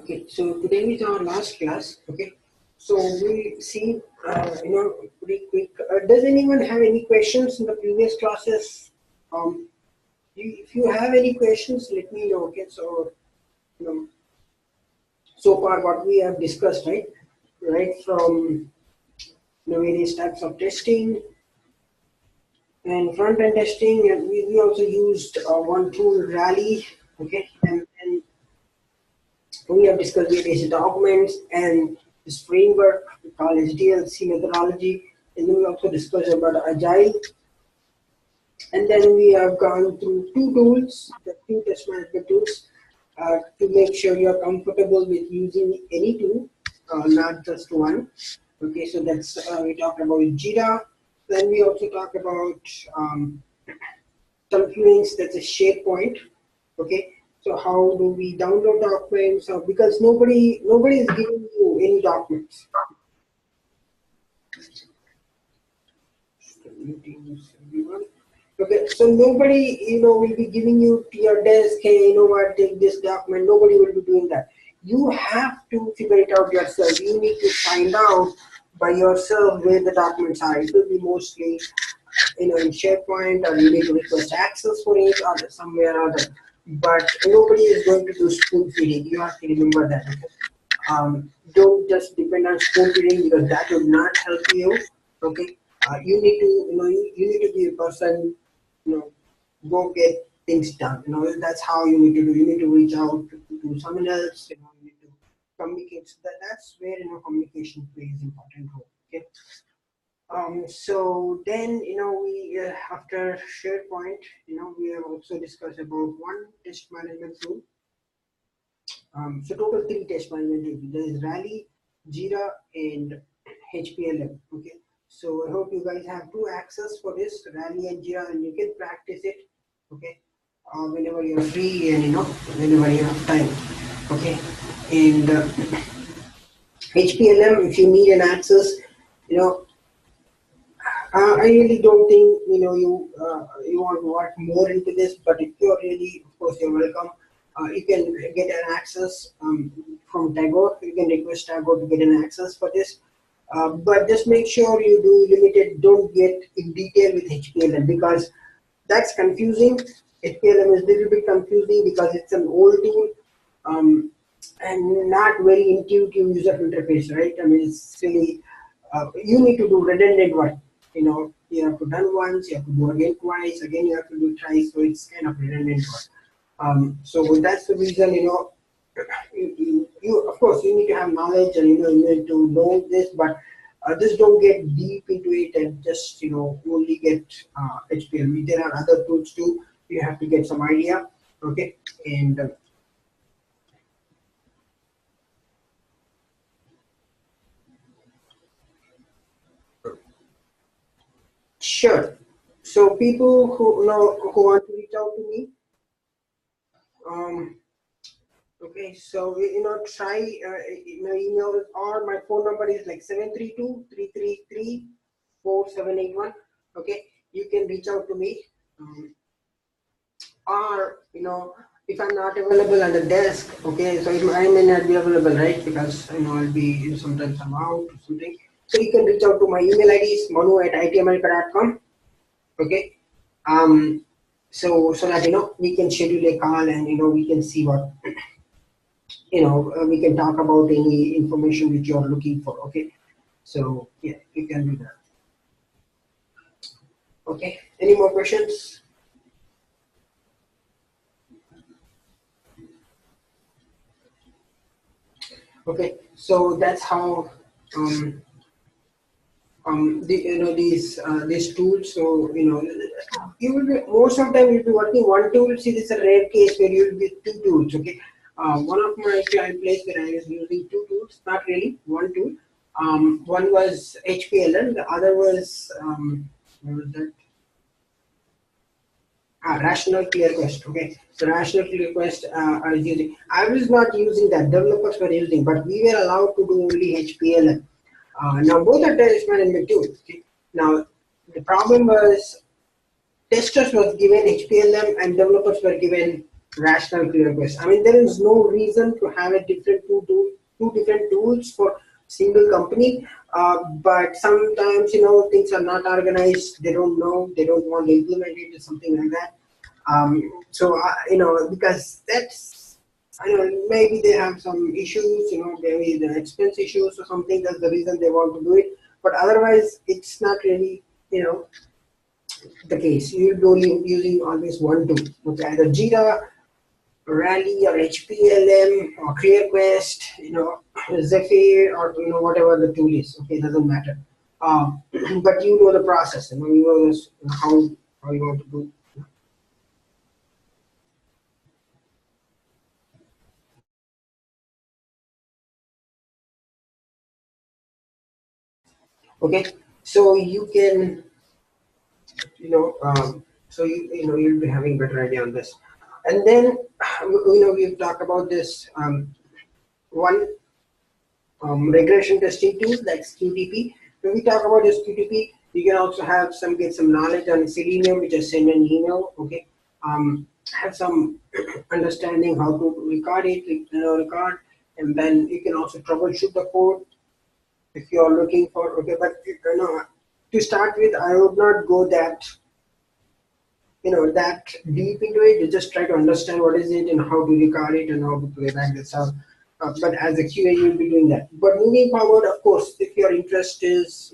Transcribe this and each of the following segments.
Okay, so today is our last class. Okay, so we'll see, pretty quick. Does anyone have any questions in the previous classes? If you have any questions, let me know. Okay, so you know, so far what we have discussed, right from various types of testing and front-end testing, and we also used one tool, Rally. Okay, and we have discussed various documents and this framework called SDLC methodology, and then we also discussed about Agile. And then we have gone through two tools, the two test management tools, to make sure you're comfortable with using any tool, not just one. Okay, so that's we talked about Jira. Then we also talked about Confluence, that's a SharePoint. Okay, so how do we download documents? Because nobody is giving you any documents. Okay, so nobody will be giving you to your desk, hey, what, take this document. Nobody will be doing that. You have to figure it out yourself. You need to find out by yourself where the documents are. It will be mostly in SharePoint, or you need to request access for it or somewhere or other. But nobody is going to do spoon feeding. You have to remember that. Don't just depend on spoon feeding, because that will not help you. Okay, you need to you need to be a person. Go get things done. That's how you need to do. You need to reach out to someone else. You need to communicate. So that's where communication plays important role. Okay. So then we after SharePoint, we have also discussed about one test management tool. So total 3 test management tools. There is Rally, Jira, and HPLM. Okay. So I hope you guys have 2 access for this, Rally and Jira, and you can practice it. Okay. Whenever you're free and whenever you have time. Okay. And HPLM, if you need an access, I really don't think you want to work more into this, but if you're really, of course, you're welcome. You can get an access from Tagore. You can request Tagore to get an access for this, but just make sure you do limited. Don't get in detail with HPLM, because that's confusing. HPLM is a little bit confusing because it's an old tool and not very intuitive user interface, right? I mean, it's really you need to do redundant work. You have to done once, you have to do again twice, again you have to do thrice, so it's kind of redundant work. So that's the reason, you of course you need to have knowledge, and you need to know this, but just don't get deep into it and just only get HPLM. There are other tools too. You have to get some idea, okay? And sure. So people who want to reach out to me, okay, so try email, or my phone number is like 732-333-4781. Okay, you can reach out to me, or if I'm not available at the desk, okay, so I may not be available, right, because I'll be sometimes I'm out or something. So you can reach out to my email ID is manu@itamerika.com. Okay, so that we can schedule a call, and we can see what we can talk about any information which you are looking for. Okay, so yeah, you can do that. Okay, any more questions? Okay, so that's how these tools. So you will be, most of the time you'll be working one tool. See, this is a rare case where you'll get 2 tools. Okay, one of my client place where I was using 2 tools, not really one tool. One was HPLM, the other was what was that? Rational Clear Quest. Okay, so Rational Clear Quest I was using. I was not using that. Developers were using, but we were allowed to do only HPLM. Now both are test management tools. Okay? Now the problem was testers was given HPLM and developers were given rational query request. I mean, there is no reason to have a different two different tools for single company. But sometimes, things are not organized. They don't know. They don't want to implement it or something like that. Because that's, I don't know, maybe they have some issues, maybe the expense issues or something. That's the reason they want to do it. But otherwise, it's not really, the case. You'll be only using always one tool. Okay, either Jira, Rally, or HPLM, or ClearQuest, Zephyr, or whatever the tool is. Okay, it doesn't matter. But you know the process. You know this, how you want to do. Okay, so you can, you'll be having better idea on this. And then, we've talked about this one regression testing tool, that's QTP. When we talk about this QTP, you can also have get some knowledge on Selenium, which is send an email. Okay, have some understanding how to record it, record, and then you can also troubleshoot the code if you are looking for. Okay, but to start with, I would not go that deep into it. You just try to understand what is it and how to record it and how to play back the sound. But as a QA, you'll be doing that. But moving forward, of course, if your interest is,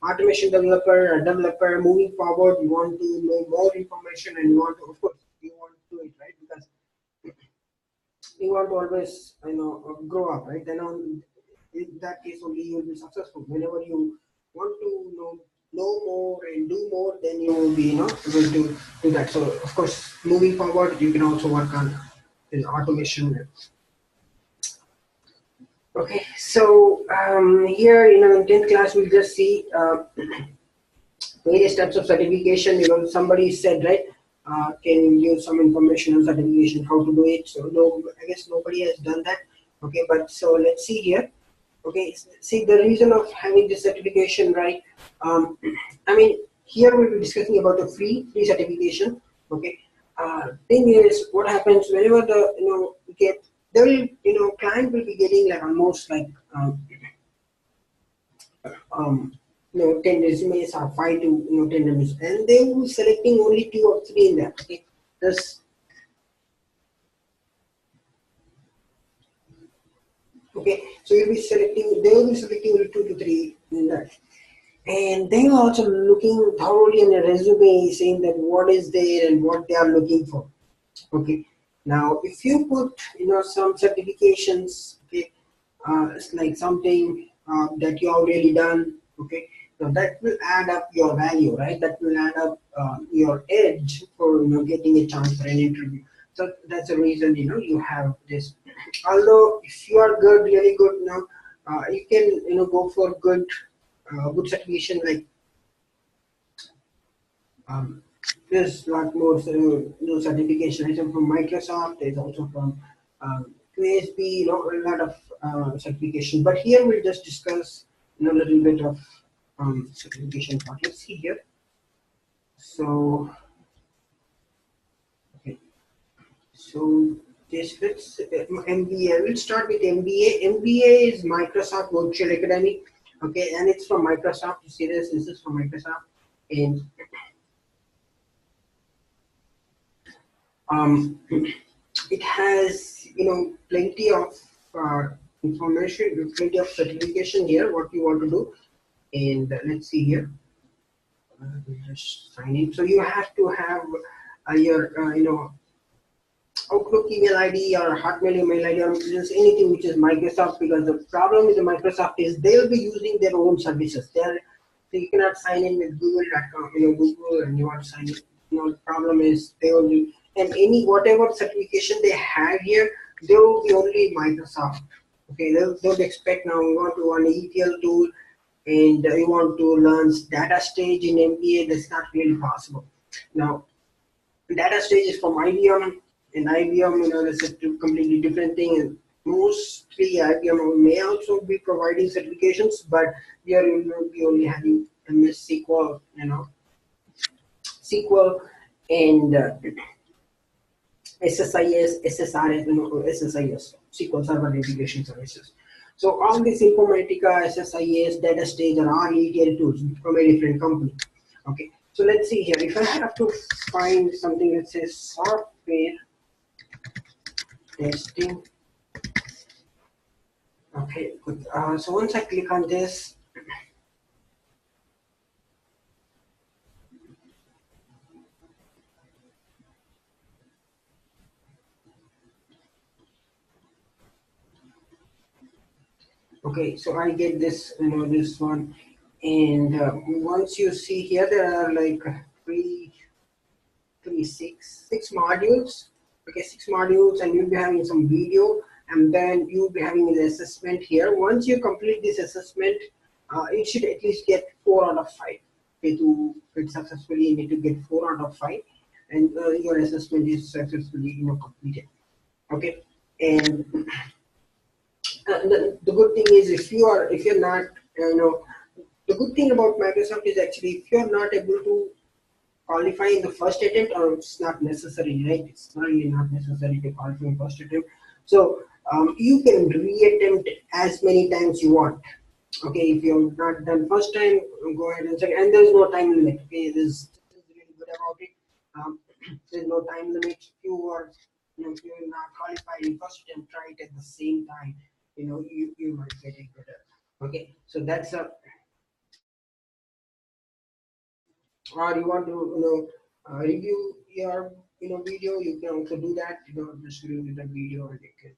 automation developer, a developer, moving forward, you want to know more information and you want to, of course, you want to do it, right? Because you want to always, grow up, right? Then in that case only you will be successful. Whenever you want to know more and do more, then you will be, able to do that. So of course, moving forward, you can also work on this automation. Okay, so here, in 10th class, we'll just see various types of certification. Somebody said, right, can you give some information on certification, how to do it? So no, I guess nobody has done that. Okay, but so let's see here. Okay, see the reason of having this certification, right? I mean, here we'll be discussing about the free certification. Okay, thing is, what happens whenever the get they will client will be getting like almost like 10 resumes or 5 to 10 resumes, and they will be selecting only 2 or 3 in that. Okay, this okay, so you'll be selecting. They will be selecting only 2 to 3 in that. And they are also looking thoroughly in a resume, saying that what is there and what they are looking for. Okay. Now, if you put some certifications, okay, it's like something that you have really done, okay, so that will add up your value, right? That will add up your edge for getting a chance for an interview. So that's the reason you have this. Although if you are good, really good now, you can go for good certification like um, there's a lot more certification from Microsoft. There's also from QSB, a lot of certification. But here we'll just discuss a little bit of certification part. Let's see here. So okay, so this let's MBA. We'll start with MBA. MBA is Microsoft Virtual Academy. Okay, and it's from Microsoft. You see this? This is from Microsoft, and it has plenty of information, plenty of certification here. What you want to do, and let's see here. We'll just sign in. So you have to have your Outlook email ID or Hotmail email ID or just anything which is Microsoft, because the problem with the Microsoft is they'll be using their own services. So you cannot sign in with Google.com, Google, and you want to sign in. The problem is they will be, and any whatever certification they have here, they will be only Microsoft. Okay, they don't expect now you want to run ETL tool and you want to learn data stage in MBA. That's not really possible. Now, data stage is from IBM, and IBM, that's a completely different thing. And mostly IBM may also be providing certifications, but here you will be only having MS SQL, SQL, and SSIS, SSRS, SSIS, SQL Server Integration Services. So all these Informatica, SSIS, data stage are all ETL tools from a different company. Okay, so let's see here. If I have to find something that says software testing, okay, good. So once I click on this, okay, so I get this, this one, and once you see here, there are like six modules. Okay, 6 modules, and you'll be having some video, and then you'll be having the assessment here. Once you complete this assessment, it should at least get 4 out of 5. Okay, to fit successfully, you need to get 4 out of 5, and your assessment is successfully completed. Okay, and the good thing is, if you're not the good thing about Microsoft is actually, if you're not able to qualify in the first attempt, or it's not necessary, right? It's really not necessary to qualify in first attempt. So you can re-attempt as many times you want. Okay, if you're not done first time, go ahead and check. And there's no time limit. Okay, this is really good about it. There's no time limit. If you are, if you're not qualified in first attempt, try it at the same time. You might get it better. Okay, so that's a. Or you want to review your video, you can also do that. Just review the video and you can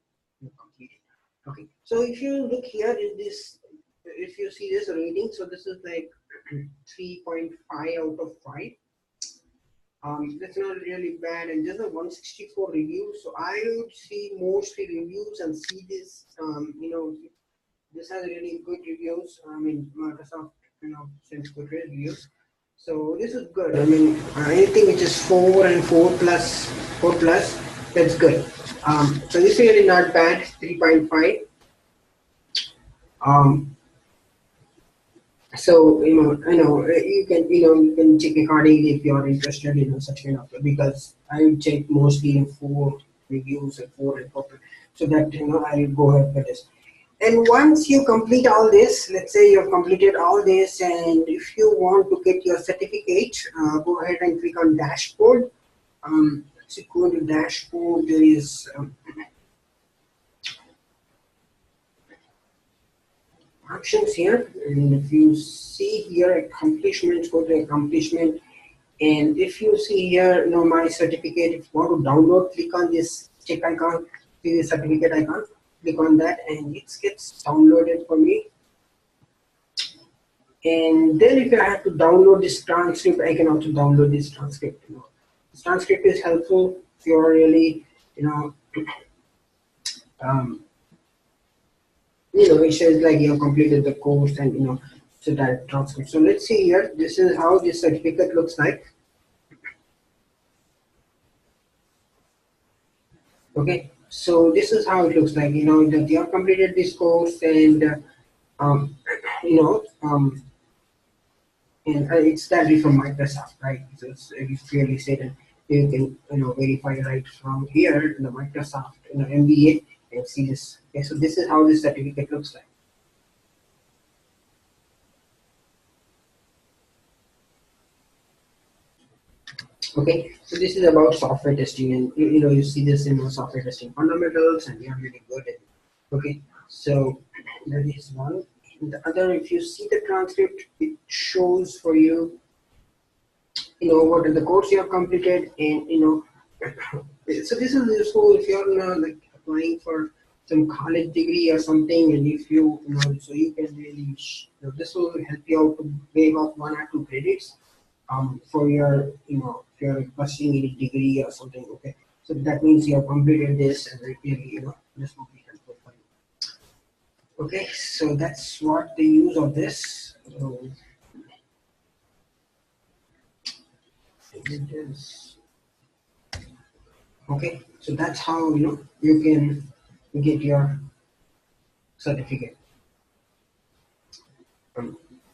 complete it. Okay, so if you look here in this, if you see this rating, so this is like 3.5 out of 5. That's not really bad, and there's a 164 reviews. So I would see mostly reviews and see this. This has really good reviews. I mean, Microsoft sends good reviews. So this is good. I mean, anything which is 4 and 4 plus, that's good. So this is really not bad. 3.5. So you can check accordingly if you are interested in such kind of, because I would check mostly in 4 reviews and 4 and 4, so that I will go ahead with this. And once you complete all this, let's say you've completed all this, and if you want to get your certificate, go ahead and click on dashboard. So go to dashboard, there is options here, and if you see here accomplishments, go to accomplishment, and if you see here my certificate, if you want to download, click on this check icon, see the certificate icon, click on that, and it gets downloaded for me. And then if I have to download this transcript, I can also download this transcript. This transcript is helpful if you're really it says like you have completed the course, and so that transcript. So let's see here. This is how this certificate looks like. Okay, so this is how it looks like. That you have completed this course, and and it's directly from Microsoft, right? So it's clearly stated. You can verify right from here in the Microsoft MBA, and see this. Okay, so this is how this certificate looks like. Okay, so this is about software testing, and you see this in software testing fundamentals, and you're really good at it. Okay, so that is one. And the other, if you see the transcript, it shows for you what are the course you have completed, and so this is useful if you're like applying for some college degree or something, and if so you can really this will help you out to waive off 1 or 2 credits for your if you're pursuing any degree or something. Okay, so that means you have completed this, and really this will be helpful for you. Okay, so that's what the use of this. So, it is okay, so that's how you can get your certificate.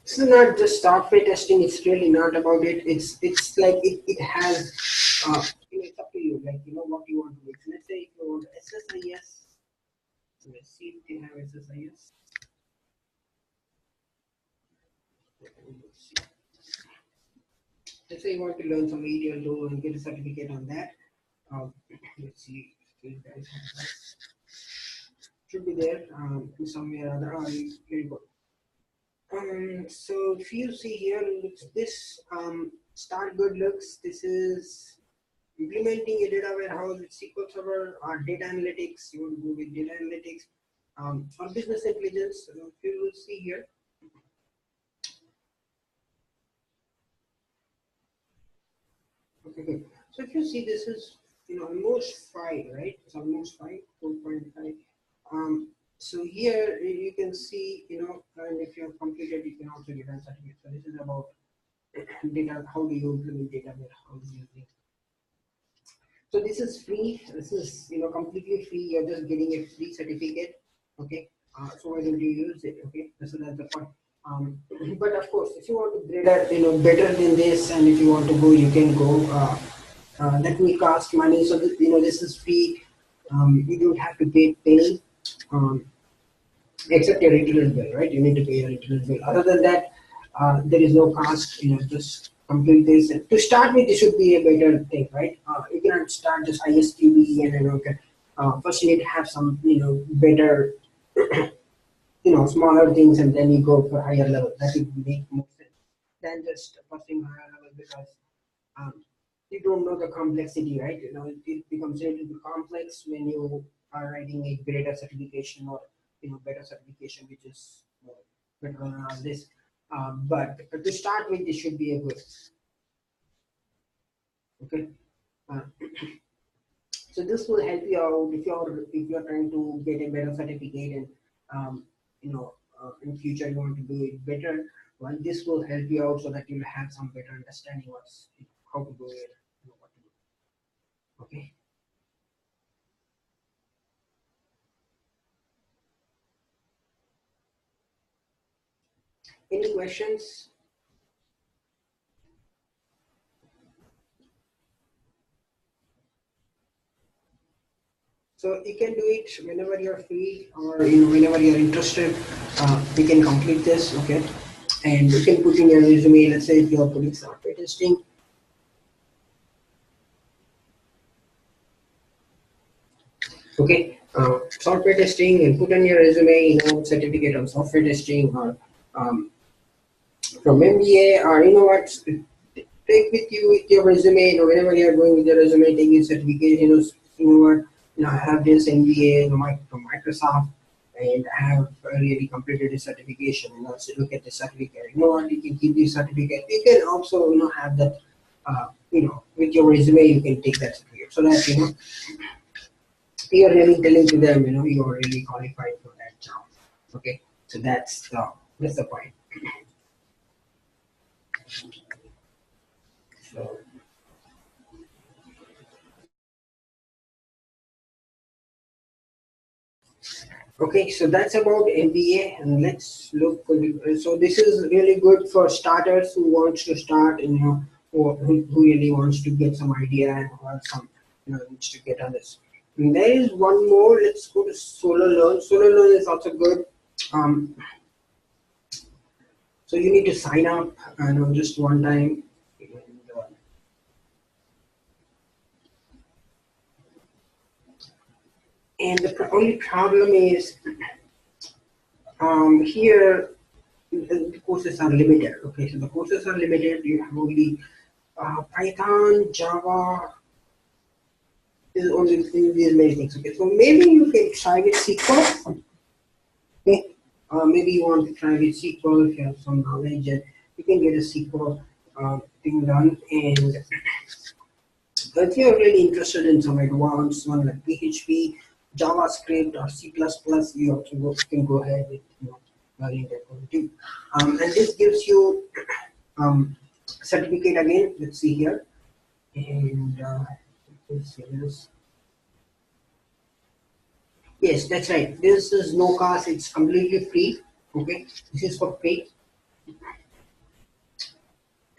This is not just software testing. It's really not about it. It's like it has it's up to you, like, what you want to do. So let's say if you want SSIS, so let's see if they have SSIS. Let's see. Let's say you want to learn some aerial role and get a certificate on that. Let's see if you guys have that. Should be there somewhere or other. Oh, here you go. So if you see here, looks this start good looks. This is implementing a data warehouse with SQL Server or data analytics. You want to go with data analytics or business intelligence. So if you will see here. Okay, good. So if you see, this is almost 5, right? It's almost 5, 4.5. So here you can see, and if you have completed, you can also get a certificate. So this is about data. How do you implement data warehouse using? So this is free. This is completely free. You're just getting a free certificate. Okay. So why don't you use it? Okay. So that's the point. But of course, if you want to better, better than this, and if you want to go, you can go. That will cost money. So this is free. You don't have to pay penny, except your internet bill, right? You need to pay your internet bill. Other than that, there is no cost. Just complete this. And to start with, this should be a better thing, right? You cannot start just ISTV and okay. First, you need to have some better smaller things, and then you go for higher level. That would make more sense than just pursuing higher level, because um, you don't know the complexity, right? It becomes a little bit complex when you are writing a greater certification or better certification, which is better than all this. But to start with, this should be a good. Okay. Uh, so this will help you out if you're trying to get a better certificate, and in future you want to do it better. Well, this will help you out so that you'll have some better understanding what's how to do it, what to do. Okay. Any questions? So you can do it whenever you're free, or whenever you're interested. You can complete this, okay? And you can put in your resume. Let's say if you're putting software testing, okay? Software testing, and put in your resume, certificate on software testing, or um, from MBA, or what? Take with you with your resume. Whenever you're going with your resume, take your certificate. What? I have this MBA, from Microsoft, and I have really completed this certification. So look at the certificate. What? You can keep this certificate. You can also, have that. With your resume, you can take that certificate, so that you're really telling to them, you're really qualified for that job. Okay, so that's the point. So. Okay, so that's about MBA, and let's look. So this is really good for starters who wants to start, and or who really wants to get some idea, and who have some needs to get on this. And there is one more. Let's go to solo learn. Solo learn is also good. Um, so you need to sign up, just one time. And the only problem is here the courses are limited. Okay, so the courses are limited. You have only Python, Java is only in these many things. Okay, so maybe you can try with SQL. Okay, maybe you want to try with SQL if you have some knowledge, and you can get a SQL thing done. And if you're really interested in some advanced one like PHP, JavaScript, or C++, you also can go ahead with learning that one too. And this gives you certificate again. Let's see here, and let's see this. Yes, that's right. This is no cost. It's completely free. Okay, this is for free,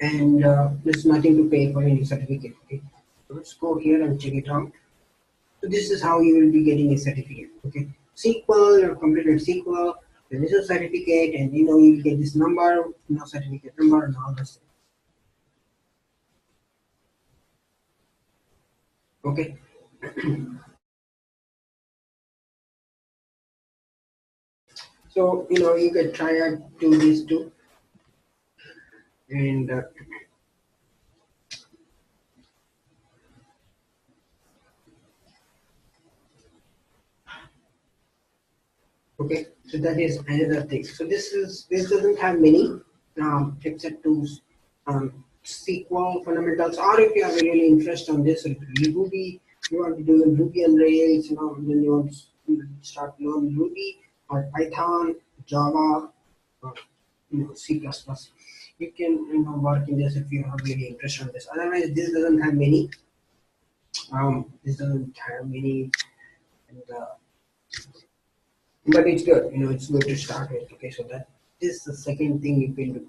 and there's nothing to pay for any certificate. Okay, let's go here and check it out. So this is how you will be getting a certificate. Okay, SQL, you've completed SQL, then this is certificate, and you will get this number, certificate number, and all this. Okay. So you can try out do these two, and okay. So that is another thing. So this doesn't have many except to SQL fundamentals, or if you have a really interest on this, like Ruby, you want to do Ruby on Rails, then you want to start learning Ruby or Python, Java, or C++. You can work in this if you have really interest on this. Otherwise, this doesn't have many. This doesn't have many, and, but it's good. It's good to start with. Okay, so that is the second thing you can do.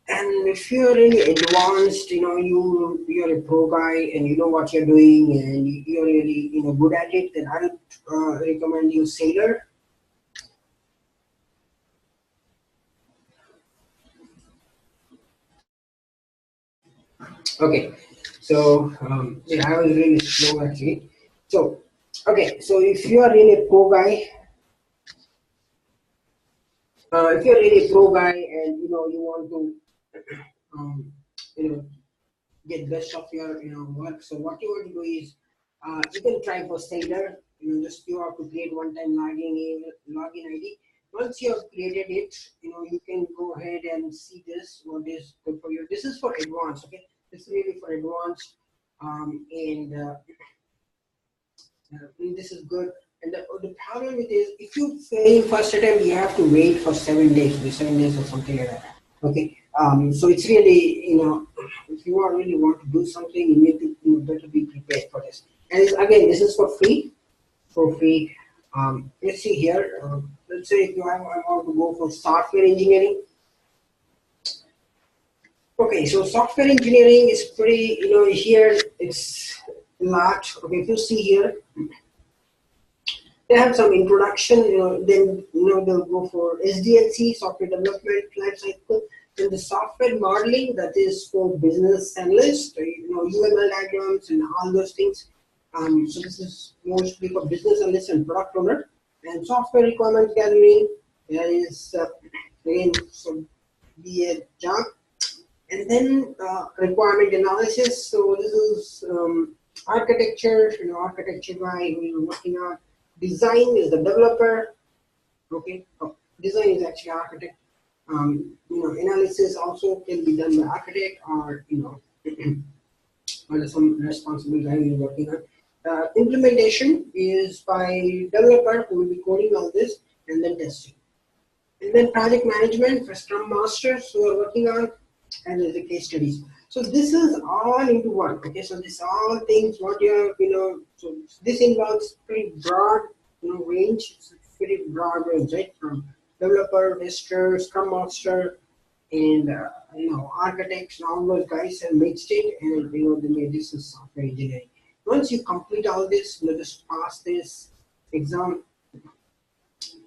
And if you're really advanced, you're a pro guy and you know what you're doing and you're really good at it, then I would recommend you Sailor. Okay, so yeah, I was really slow actually. So okay, so if you are really a pro guy, if you're really a pro guy and you want to um, you know get best of your work. So what you want to do is you can try for Sailor. Just you have to create one-time login ID. Once you have created it, you can go ahead and see this. What is good for you? This is for advanced. Okay, this is really for advanced, and this is good. And the problem with is if you fail first attempt, you have to wait for 7 days, 7 days or something like that. Okay, so it's really if you really want to do something, you need to better be prepared for this. And again, this is for free, for free. Let's see here. Let's say if I want to go for software engineering. Okay, so software engineering is pretty. Here it's large. Okay, if you see here, they have some introduction, then they'll go for SDLC, software development lifecycle, then the software modeling, that is for business analysts, UML diagrams and all those things. So this is mostly for business analysts and product owner. And software requirement gathering, there is again some BA job. And then requirement analysis. So this is architecture, architecture guy who you're working on. Design is the developer. Okay, design is actually architect. Analysis also can be done by architect or or some responsible guy you're working on. Implementation is by developer who will be coding all this and then testing. And then project management for Scrum Masters who are working on, and there's the case studies. So this is all into one. Okay, so this all things what so this involves pretty broad range. It's a pretty broad range, right? From developer, tester, Scrum Master, and architects and all those guys have mixed it, and they made this as software engineering. Once you complete all this, just pass this exam,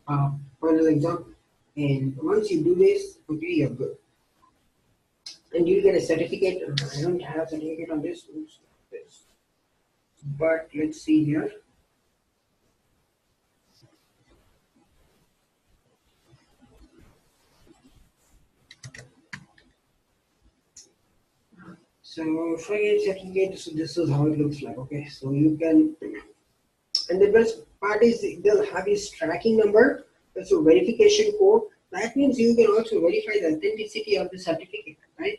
final exam, and once you do this, okay, you're good. And you get a certificate. I don't have a certificate on this, but let's see here. So for a certificate, so this is how it looks like. Okay, so you can, and the best part is they'll have this tracking number. That's a verification code. That means you can also verify the authenticity of the certificate, right?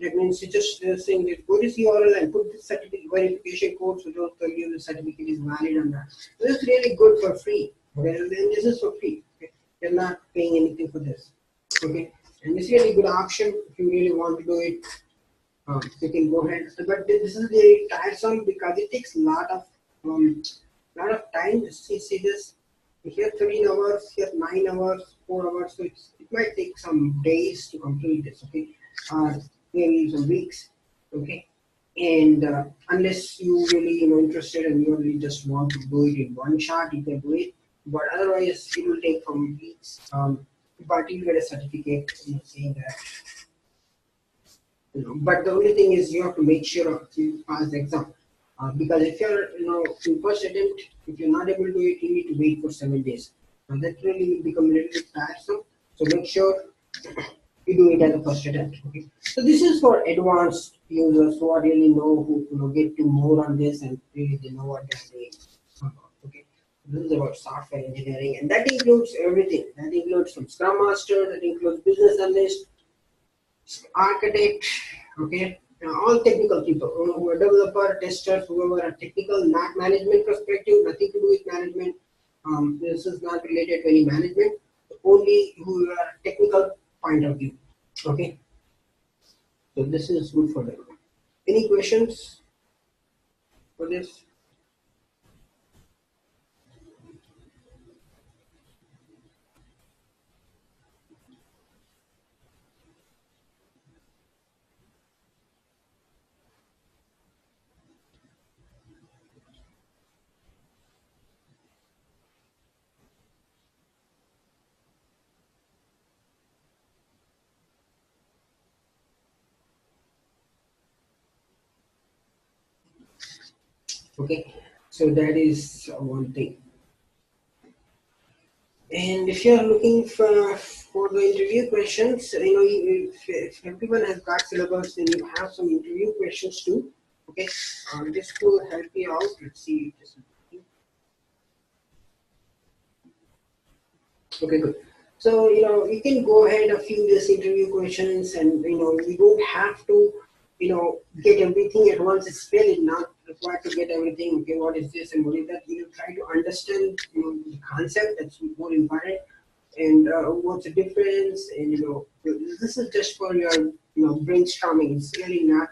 That means you just saying that go to this URL and put this certificate verification code, so they'll tell you the certificate is valid on that. So this is really good for free. Okay, and this is for free. Okay, you're not paying anything for this. Okay, and it's really good option if you really want to do it. You can go ahead, but this is very tiresome because it takes a lot of time. See this here 13 hours, here 9 hours, 4 hours. So it might take some days to complete this. Okay, maybe some weeks. Okay, And unless you really interested and you really just want to do it in one shot, you can do it. But otherwise, it will take from weeks. But you get a certificate saying that. But the only thing is you have to make sure you pass the exam. Because if you're, in first attempt, if you're not able to do it, you need to wait for 7 days. That really will become a little bit tiresome. So make sure you do it at the first attempt. Okay. So this is for advanced users who are really know who get to more on this and really they know what they're doing. Okay. This is about software engineering, and that includes everything. That includes from Scrum Master, that includes business analyst, architect, okay, all technical people, who are developer, testers, whoever are technical, not management perspective, nothing to do with management. This is not related to any management, only who are technical point of view. Okay, so this is good for them. Any questions for this? Okay, so that is one thing. And if you are looking for the interview questions, if everyone has got syllabus, then you have some interview questions too. Okay, this will help you out. Let's see if this is working. Okay, good. So you can go ahead and fill this interview questions, and you don't have to get everything at once. It's really not required to get everything. Okay, what is this and what is that? Try to understand the concept. That's more important. And what's the difference? And this is just for your brainstorming. It's really not.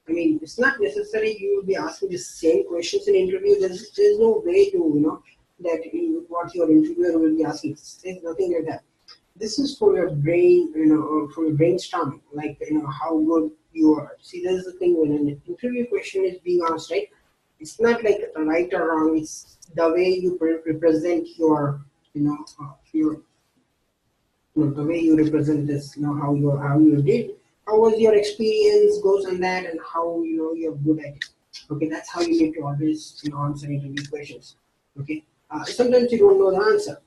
I mean, it's not necessary you will be asking the same questions in interview. There's no way to that what your interviewer will be asking. There's nothing like that. This is for your brain, for your brainstorming, like how good you are. See, there's the thing when an interview question is being asked, right? It's not like right or wrong. It's the way you represent your, your the way you represent this, how you did, how was your experience goes on that, and how you're good at it. Okay, that's how you need to always answer interview questions. Okay, sometimes you don't know the answer,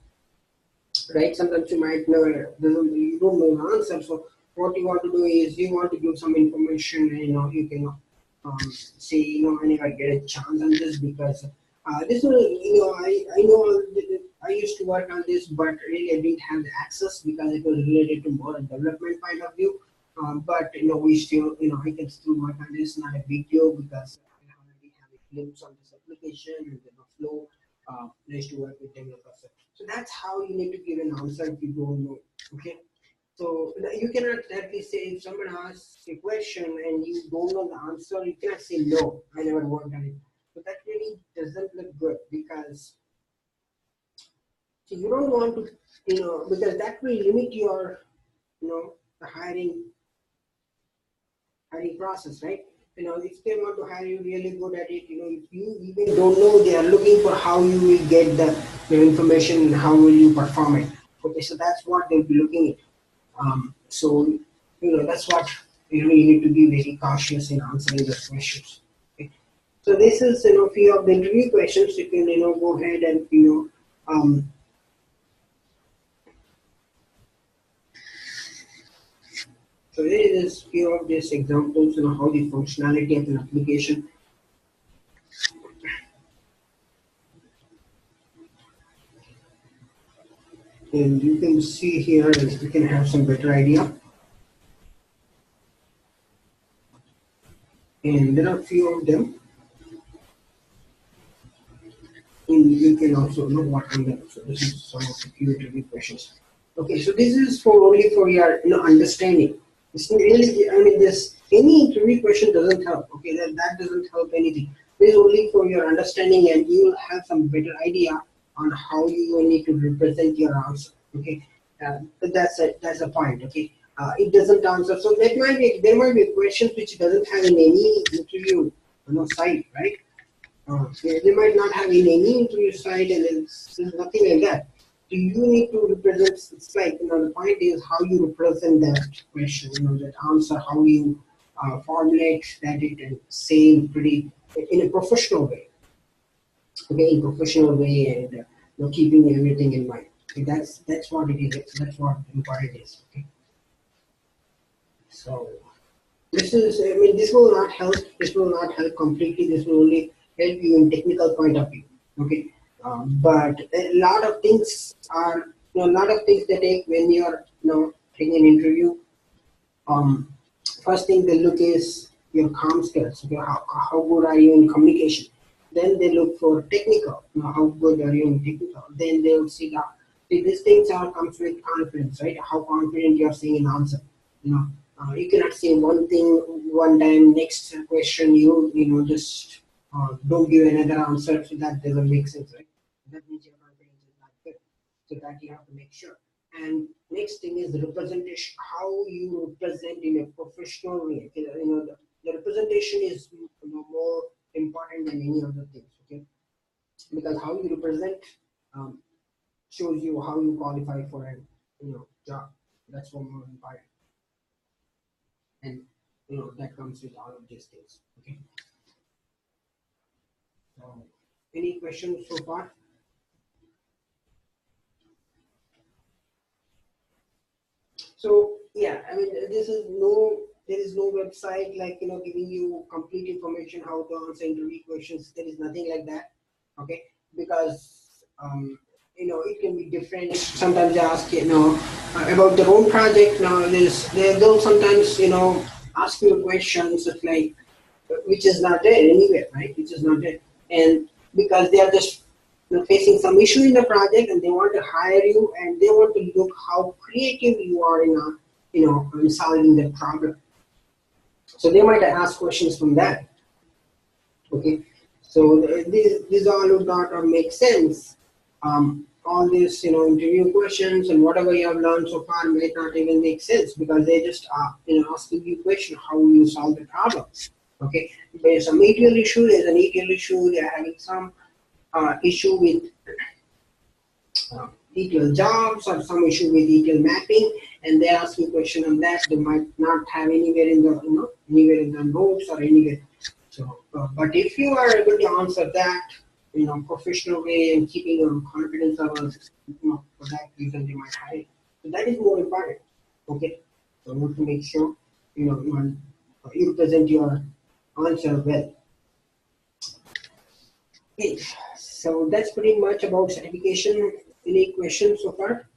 right? Sometimes you might know you don't know the answer. So what you want to do is you want to give some information. And, you can say I never get a chance on this because this will I know I used to work on this, but really I didn't have the access because it was related to more a development point of view. But we still I can still work on this. Not a big deal because I already have a glimpse on this application and the flow. I used to work with developers. So that's how you need to give an answer if you don't know. Okay. So you cannot directly say if someone asks a question and you don't know the answer, you cannot say no, I never worked on it. So that really doesn't look good because so you don't want to, because that will limit your, the hiring process, right? If they want to hire you really good at it, if you even don't know, they are looking for how you will get the information and how will you perform it. Okay, so that's what they'll be looking at. So that's what you need to be very cautious in answering those questions. Okay. So this is few of the interview questions. You can go ahead and so there is few of these examples, how the functionality of an application. And you can see here, you can have some better idea. And there are few of them. And you can also work on them. So this is some of the few interview questions. Okay, so this is for only for your understanding. It's really, I mean, this any interview question doesn't help. Okay, that doesn't help anything. This is only for your understanding, and you will have some better idea on how you will need to represent your answer. Okay, but that's a point. Okay, it doesn't answer. So there might be questions which doesn't have in any interview, site, right? They might not have in any interview site, and there's nothing like that. So you need to represent. It's like, the point is how you represent that question, that answer, how you formulate that it and say in a professional way. Okay, in professional way, and keeping everything in mind. Okay, that's what it is. That's what important is. Okay, so. This will not help. This will not help completely. This will only help you in technical point of view. Okay, but a lot of things are, a lot of things they take when you're, taking an interview. Um, First thing they look is your comm skills. Okay, how good are you in communication? Then they look for technical. How good are you in technical? Then they will see that. See, these things all comes with confidence, right? How confident you are saying an answer. You cannot say one thing one time. Next question, just don't give another answer. So that doesn't make sense, right? That means your confidence is not good. So that you have to make sure. And next thing is the representation. How you represent in a professional way. Okay? The representation is, more important than any other things. Okay, because how you represent um, shows you how you qualify for a job. That's one more important, and that comes with all of these things. Okay. So, any questions so far? So yeah, there is no website like giving you complete information how to answer interview questions. There is nothing like that. Okay, because it can be different. Sometimes they ask about their own project. Now they'll sometimes ask you questions of like which is not there anywhere, right? Which is not there, and because they are just facing some issue in the project and they want to hire you and they want to look how creative you are in solving the problem. So they might ask questions from that. Okay, so these all would not make sense. All these interview questions and whatever you have learned so far may not even make sense because they just are asking you question how you solve the problem. Okay, there's a material issue. There's an ETL issue. They're having some issue with ETL jobs or some issue with ETL mapping, and they ask you question on that. They might not have anywhere in the anywhere in the notes or anywhere. So, but if you are able to answer that professional way and keeping your confidence level, for that reason they might hire you. So that is more important. Okay, so you want to make sure you present your answer well. Okay, so that's pretty much about certification. Any questions so far?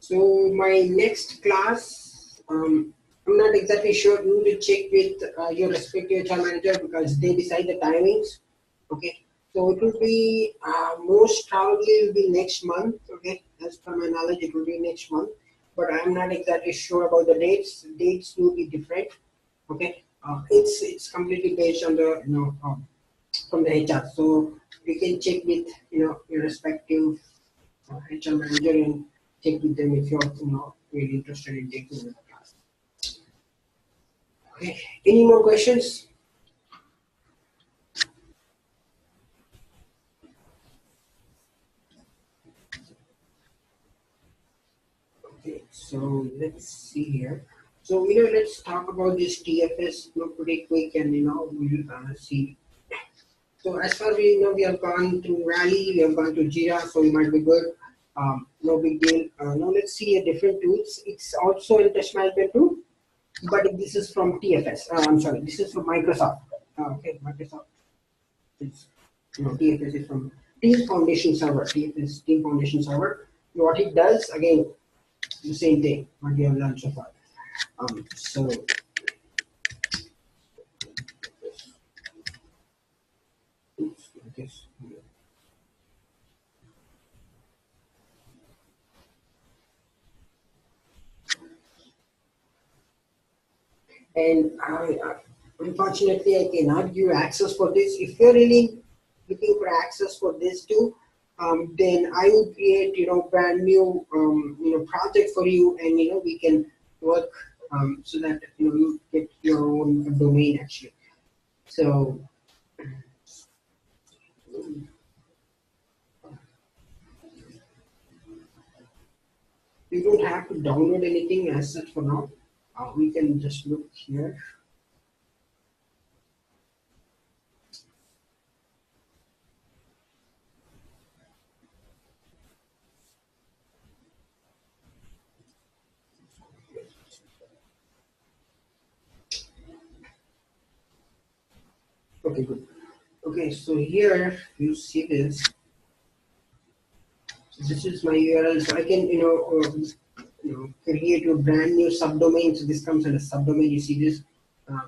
So my next class, I'm not exactly sure. You need to check with your respective HR manager because they decide the timings. Okay, so it will be most probably it will be next month. Okay, as per my knowledge, it will be next month, but I'm not exactly sure about the dates. Dates will be different. Okay, it's completely based on the from the HR. So you can check with your respective HR manager and check with them if you're really interested in taking the class. Okay. Any more questions? Okay. So let's see here. So let's talk about this TFS pretty quick and we'll see. So as far as we know, we have gone to Rally, we have gone to Jira, so we might be good. No big deal. Now let's see a different tools. It's also a test management tool, but this is from TFS. I'm sorry, this is from Microsoft. Okay, Microsoft. It's, TFS is from Team Foundation Server. TFS Team Foundation Server. What it does, again, the same thing. What we have learned so far. So Yes. And unfortunately, I cannot give access for this. If you're really looking for access for this too, then I will create, brand new, project for you, and we can work so that you get your own domain actually. So you don't have to download anything as such for now. We can just look here. Okay, good. Okay, so here you see this. This is my URL, so I can create a brand new subdomain. So this comes under subdomain. You see this, uh,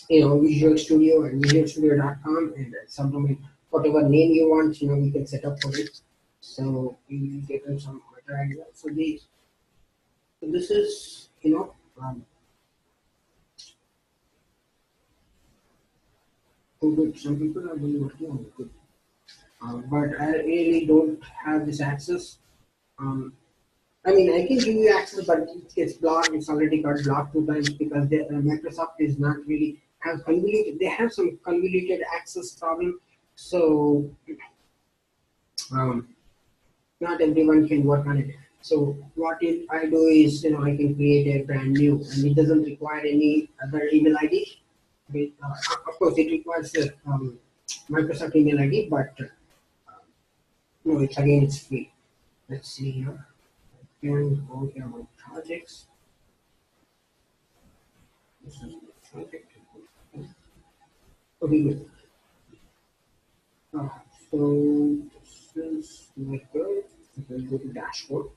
Visual Studio and visualstudio.com, and subdomain, whatever name you want, we can set up for it. So you will get some other idea. So this is good. Some people are doing working on it, good. But I really don't have this access. Um, I mean, I can give you access, but it gets blocked. It's already got blocked 2 times because Microsoft is not really have convoluted. They have some convoluted access problem, so um, not everyone can work on it. So I do is I can create a brand new, and it doesn't require any other email ID. Of course, it requires Microsoft email ID, but no, it's free. Let's see here. Can go here on projects. This is the project. Okay, good. Uh, so this is my good. We will go to dashboard.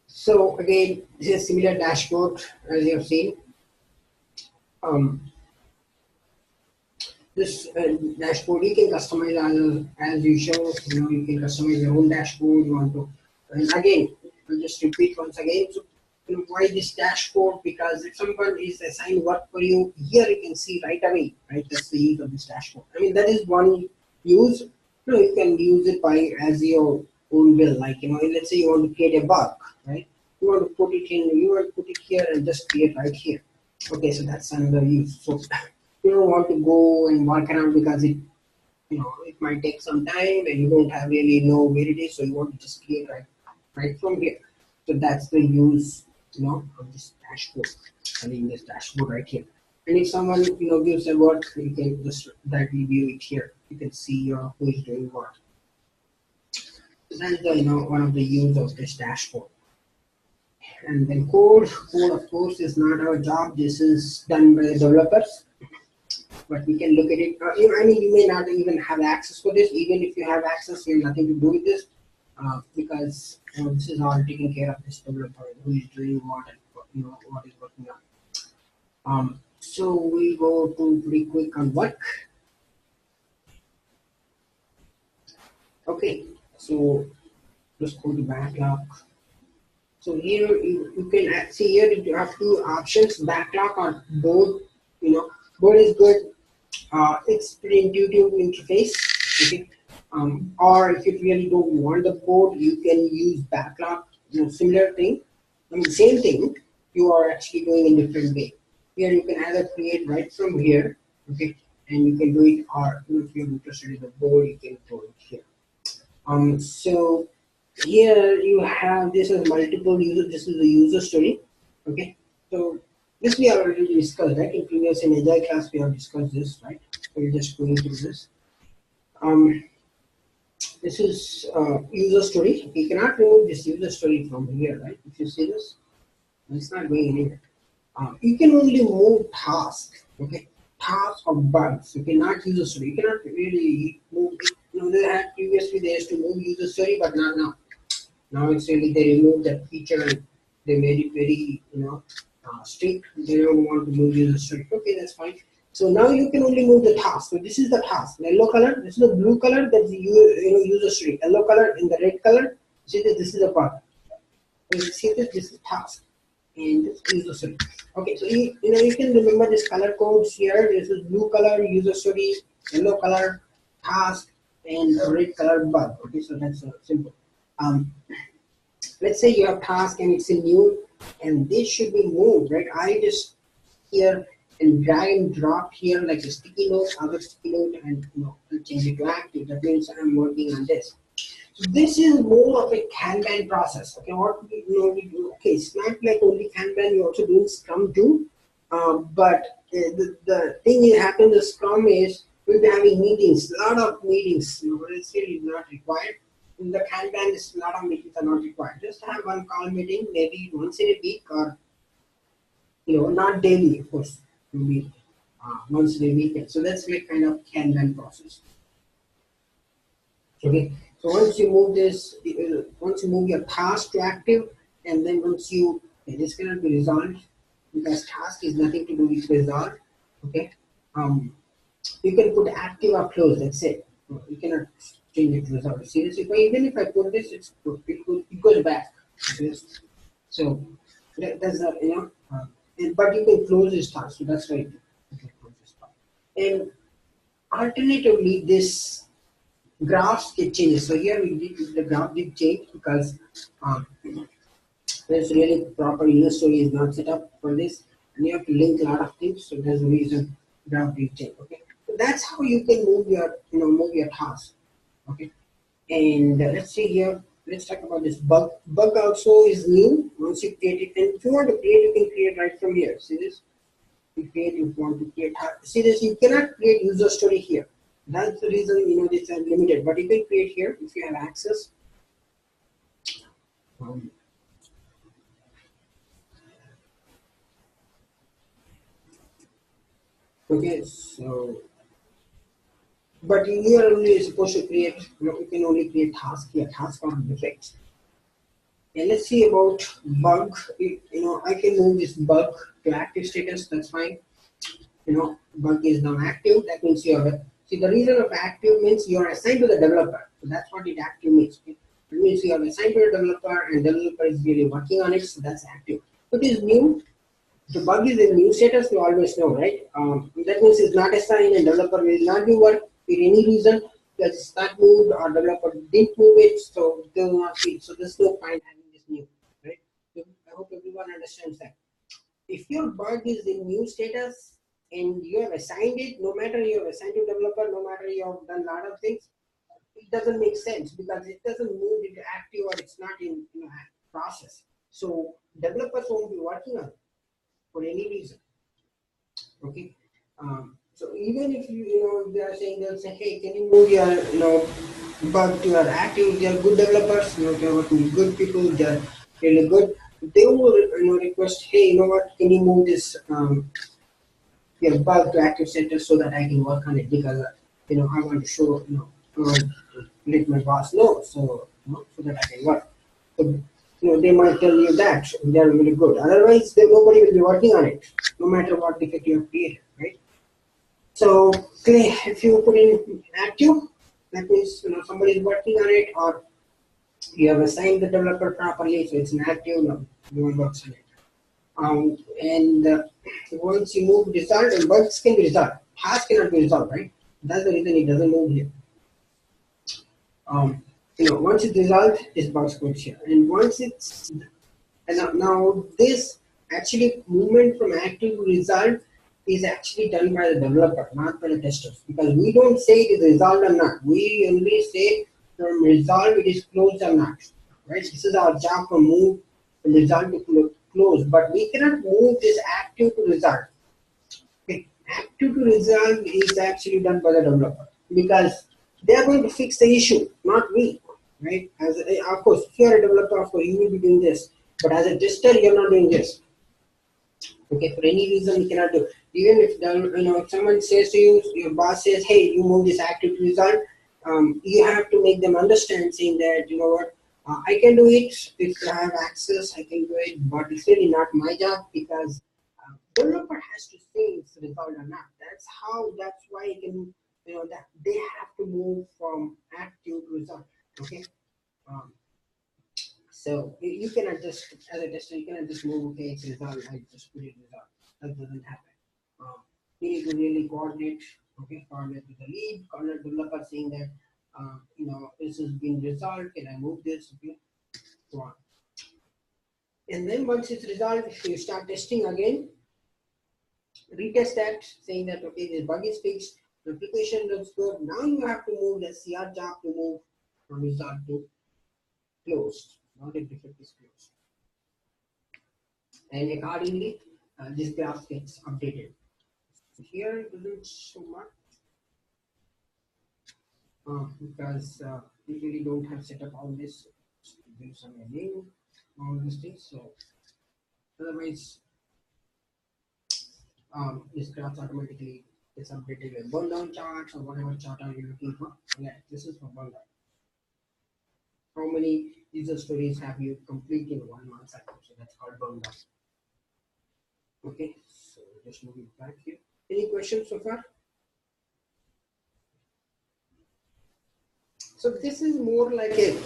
So again, this is similar dashboard as you have seen. Um, this dashboard you can customize as usual. You can customize your own dashboard. You want to, and again, I'll just repeat once again. So, why this dashboard? Because if someone is assigned work for you, here you can see right away. Right, that's the use of this dashboard. I mean, that is one use. You can use it by as your own will. Like let's say you want to create a bug, right? You want to put it in. You want to put it here and just create right here. Okay, so that's another use. So you don't want to go and walk around because it might take some time and you don't have really know where it is, so you want to just create right from here. So that's the use of this dashboard. I mean this dashboard right here. And if someone gives a work, you can just directly view it here. You can see who is doing what. So that's the one of the use of this dashboard. And then code of course is not our job. This is done by the developers, but we can look at it. I mean, you may not even have access for this. Even if you have access, you have nothing to do with this because this is all taken care of this developer who is doing what and what is working on. So we go to pretty quick on work. Okay, so let's go to backlog. So here you can see here you have two options: backlog or board. Board is good. It's pretty intuitive interface. Okay. Or if you really don't want the board, you can use backlog. Similar thing. I mean, same thing. You are actually doing in different way. Here you can either create right from here, okay, and you can do it. Or if you're interested in the board, you can do it here. So here you have this as multiple user. This is the user story. Okay. So this we already discussed, right? In previous in Agile class, we have discussed this, right? We'll just go into this. Um, this is user story. You cannot remove this user story from here, right? If you see this, it's not going anywhere. You can only move tasks, okay? Tasks or bugs. You cannot user story. You cannot really move it. They had previously they used to move user story, but not now. Now it's really they removed that feature and they made it very, strict. They don't want to move user story. Okay, that's fine. So now you can only move the task. So this is the task. The yellow color. This is the blue color. That's the user story. Yellow color and the red color. See this. This is the part. You see this. This is task, and this is user story. Okay, so you can remember this color codes here. This is blue color user story, yellow color task, and red color bug. Okay, so that's simple. Let's say you have task and it's a new, and this should be moved, right? I just here and drag and drop here like a sticky note, other sticky note, and I'll change it to active. That means I'm working on this. So this is more of a Kanban process. Okay, what we do? Okay, it's not like only Kanban. You also do Scrum too. But the thing that happens in Scrum is we'll be having meetings, a lot of meetings. It's really not required. In the Kanban, a lot of meetings are not required. Just have one call meeting, maybe once in a week, or not daily, of course. Maybe once in a weekend. So that's like kind of Kanban process. Okay. So once you move this, once you move your task to active, and then once this cannot be resolved because task is nothing to do with resolve. Okay. You can put active or close. That's it. You cannot change it to resolve. Seriously, even if I put this, it goes back. So that's but you can close this task. So that's right. You can close this task. And alternatively, this graphs get changes. So here the graph did change because there's really proper user story is not set up for this, and you have to link a lot of things. So there's a reason graph did change. Okay, so that's how you can move your task. Okay, and let's see here. Let's talk about this bug. Bug also is new once you create it, and if you want to create, you can create right from here. See this? You create. You want to create. See this? You cannot create user story here. That's the reason this is limited, but you can create here if you have access. Okay, so but you are only supposed to create. You can only create task here, task or defects. And let's see about bug. I can move this bug to active status. That's fine. Bug is now active. That means you are. See, the reason of active means you are assigned to the developer. So that's what it active means. Okay? It means you are assigned to a developer and developer is really working on it. So that's active. It is new. The bug is in new status. You always know, right? That means it's not assigned and developer will not do work for any reason. Because it's not moved or developer didn't move it. So they will not see. So there's no point having this new, right? So I hope everyone understands that. If your bug is in new status, and you have assigned it, no matter you have assigned to developer, no matter you have done a lot of things, it doesn't make sense because it doesn't move into active or it's not in process. So developers won't be working on it for any reason. Okay. So even if they are saying, they'll say, hey, can you move your bug to your active? They are good developers. They're working with good people. They're really good. They will request, hey, what? Can you move this? Your bug to active status so that I can work on it because I want to show I want to let my boss know so that I can work. So they might tell you that they are really good. Otherwise, then nobody will be working on it, no matter what defect you have created, right? So okay, if you put in active, that means somebody is working on it, or you have assigned the developer properly, so it's an active. No one works on it. And once you move resolved, and bugs can be resolved. Task cannot be resolved, right? That's the reason it doesn't move here. Once it's resolved, this box goes here. And once it's now this actually movement from active to resolved is actually done by the developer, not by the testers. Because we don't say it is resolved or not. We only say from resolved it is closed or not. Right? This is our job to move from resolved to close, but we cannot move this active to resolve. Okay. Active to resolve is actually done by the developer because they are going to fix the issue, not we. Right? Of course, if you are a developer, of course, you will be doing this, but as a tester, you are not doing this. Okay, for any reason you cannot do. Even if if someone says to you, your boss says, "Hey, you move this active to resolve," you have to make them understand, saying that I can do it if I have access. I can do it, but it's really not my job because developer has to say it's result or not. That's how. That's why you can, that they have to move from active to result. Okay. Um, so you cannot just as a tester you cannot just move. Okay, it's result. I just put it result. That doesn't happen. Um, you need to really coordinate. Okay, coordinate with the lead, coordinate developer saying that this has been resolved. Can I move this? Okay, so on. And then once it's resolved, you start testing again, retest that, saying that okay, this bug is fixed, the application looks good. Now you have to move the CR job to move from resolved to closed, not if defect is closed. And accordingly, this graph gets updated. So here it doesn't show much because we really don't have set up all this. Do some editing, all these things. So otherwise, this graph automatically gets updated with burn down charts or whatever chart are you looking for. Yeah, this is for burn down. How many user stories have you completed in 1 month cycle? So that's called burn down. Okay, so just moving back here. Any questions so far? So this is more like a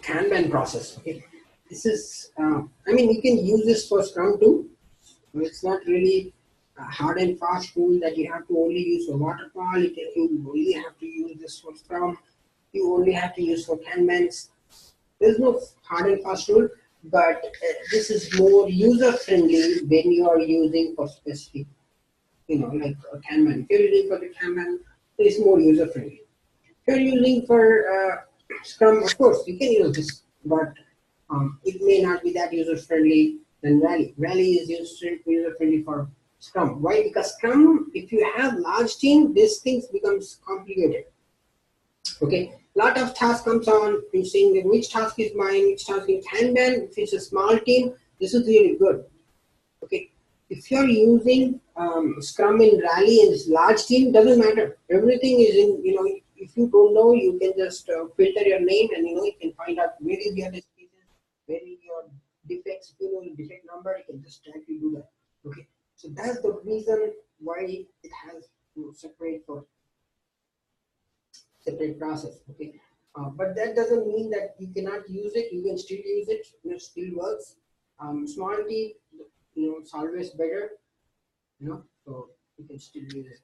Kanban process. Okay, this is. I mean, you can use this for Scrum too. It's not really a hard and fast tool that you have to only use for waterfall. You only have to use this for Scrum. You only have to use for Kanbans. There's no hard and fast rule, but this is more user friendly when you are using for specific, like a Kanban. If you're using for the Kanban, it's more user friendly. If you're using for Scrum, of course, you can use this, but it may not be that user friendly than Rally. Rally is user friendly for Scrum. Why? Because Scrum, if you have large team, these things becomes complicated. Okay, lot of tasks comes on. You're saying that which task is mine, which task is Kanban. If it's a small team, this is really good. Okay, if you're using Scrum in Rally and it's large team, doesn't matter. Everything is in. If you don't know, you can just filter your name and you can find out where is your destination, where is your defects. If you know the defect number, you can just directly do that. Okay, so that's the reason why it has separate process. Okay, but that doesn't mean that you cannot use it. You can still use it. It still works. Small team, it's always better. So you can still use it.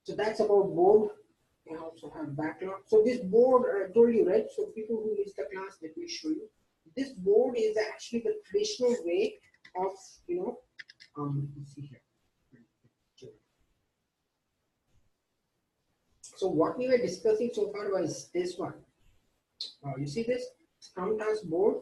So that's about board. You also have backlog. So this board, I told you, right? So people who missed the class, let me show you. This board is actually the traditional way of, let's see here. So what we were discussing so far was this one. You see this Scrum task board.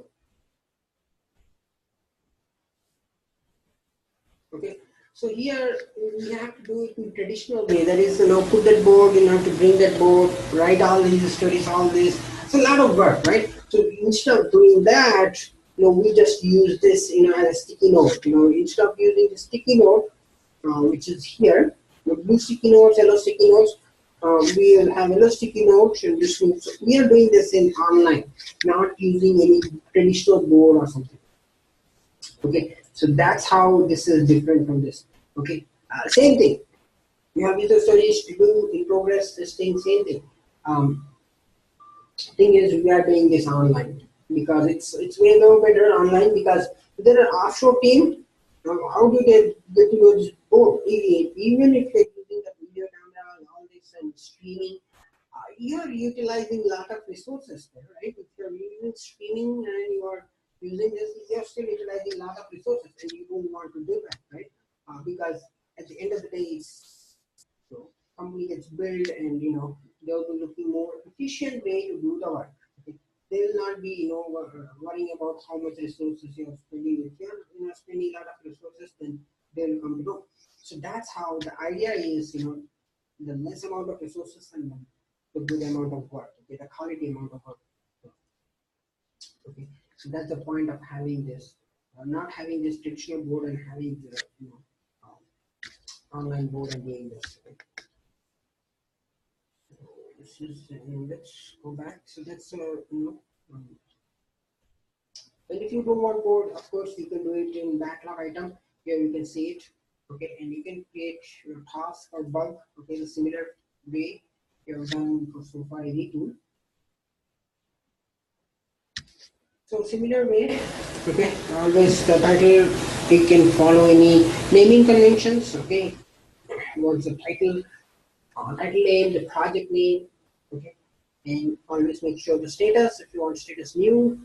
Okay, so here we have to do it in traditional way. That is, put that board, to bring that board, write all these stories, all this. It's a lot of work, right? So instead of doing that, we just use this, as a sticky note. Instead of using the sticky note, which is here, blue sticky notes, yellow sticky notes. We will have yellow sticky notes and this one. So we are doing this in online, not using any traditional board or something. Okay, so that's how this is different from this. Okay, same thing. You have user stories to do in progress testing, same thing. Thing is, we are doing this online because it's way more better online because there are offshore team. How do they get to know this board? Even if they're using the video camera and all this and streaming, you are utilizing a lot of resources there, right? If you're using streaming and you are using this, you're still utilizing a lot of resources and you don't want to do that, right? Because at the end of the day, it's company gets built and they'll be looking more efficient way to do the work. Okay? They will not be worrying about how much resources you're spending. If you're spending a lot of resources, then they'll come to know. So that's how the idea is, the less amount of resources and the good amount of work, okay, the quality amount of work. Okay, so that's the point of having this, not having this traditional board and having the online board and doing this. Okay? this is, let's go back. So that's, and if you don't want code, of course, you can do it in backlog item. Here you can see it. Okay, and you can create your task or bug. Okay, the similar way you have done for so far any tool. So similar way, okay, always the title, you can follow any naming conventions, okay, what's the title, title name, the project name, okay, and always make sure the status, if you want status new,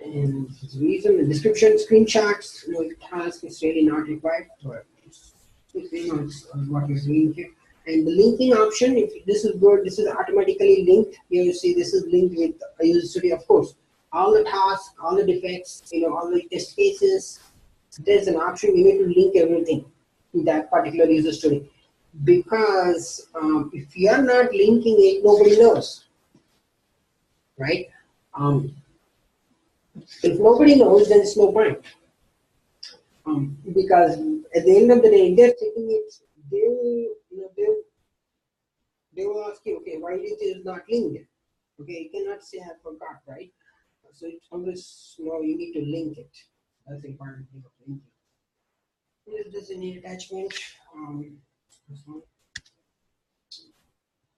and the reason, the description, screenshots, task is really not required, but it's what you're doing here. And the linking option, if this is good, this is automatically linked. Here you see this is linked with a user story, of course. All the tasks, all the defects, all the test cases, there's an option you need to link everything to that particular user story. Because if you are not linking it, nobody knows, right? If nobody knows, then it's no point. Because at the end of the day, if they're checking it, they will, they will ask you, okay, why it is not linked? Okay, you cannot say I forgot, right? So it's always, you need to link it. That's the important thing of linking. If there's any attachment, this one.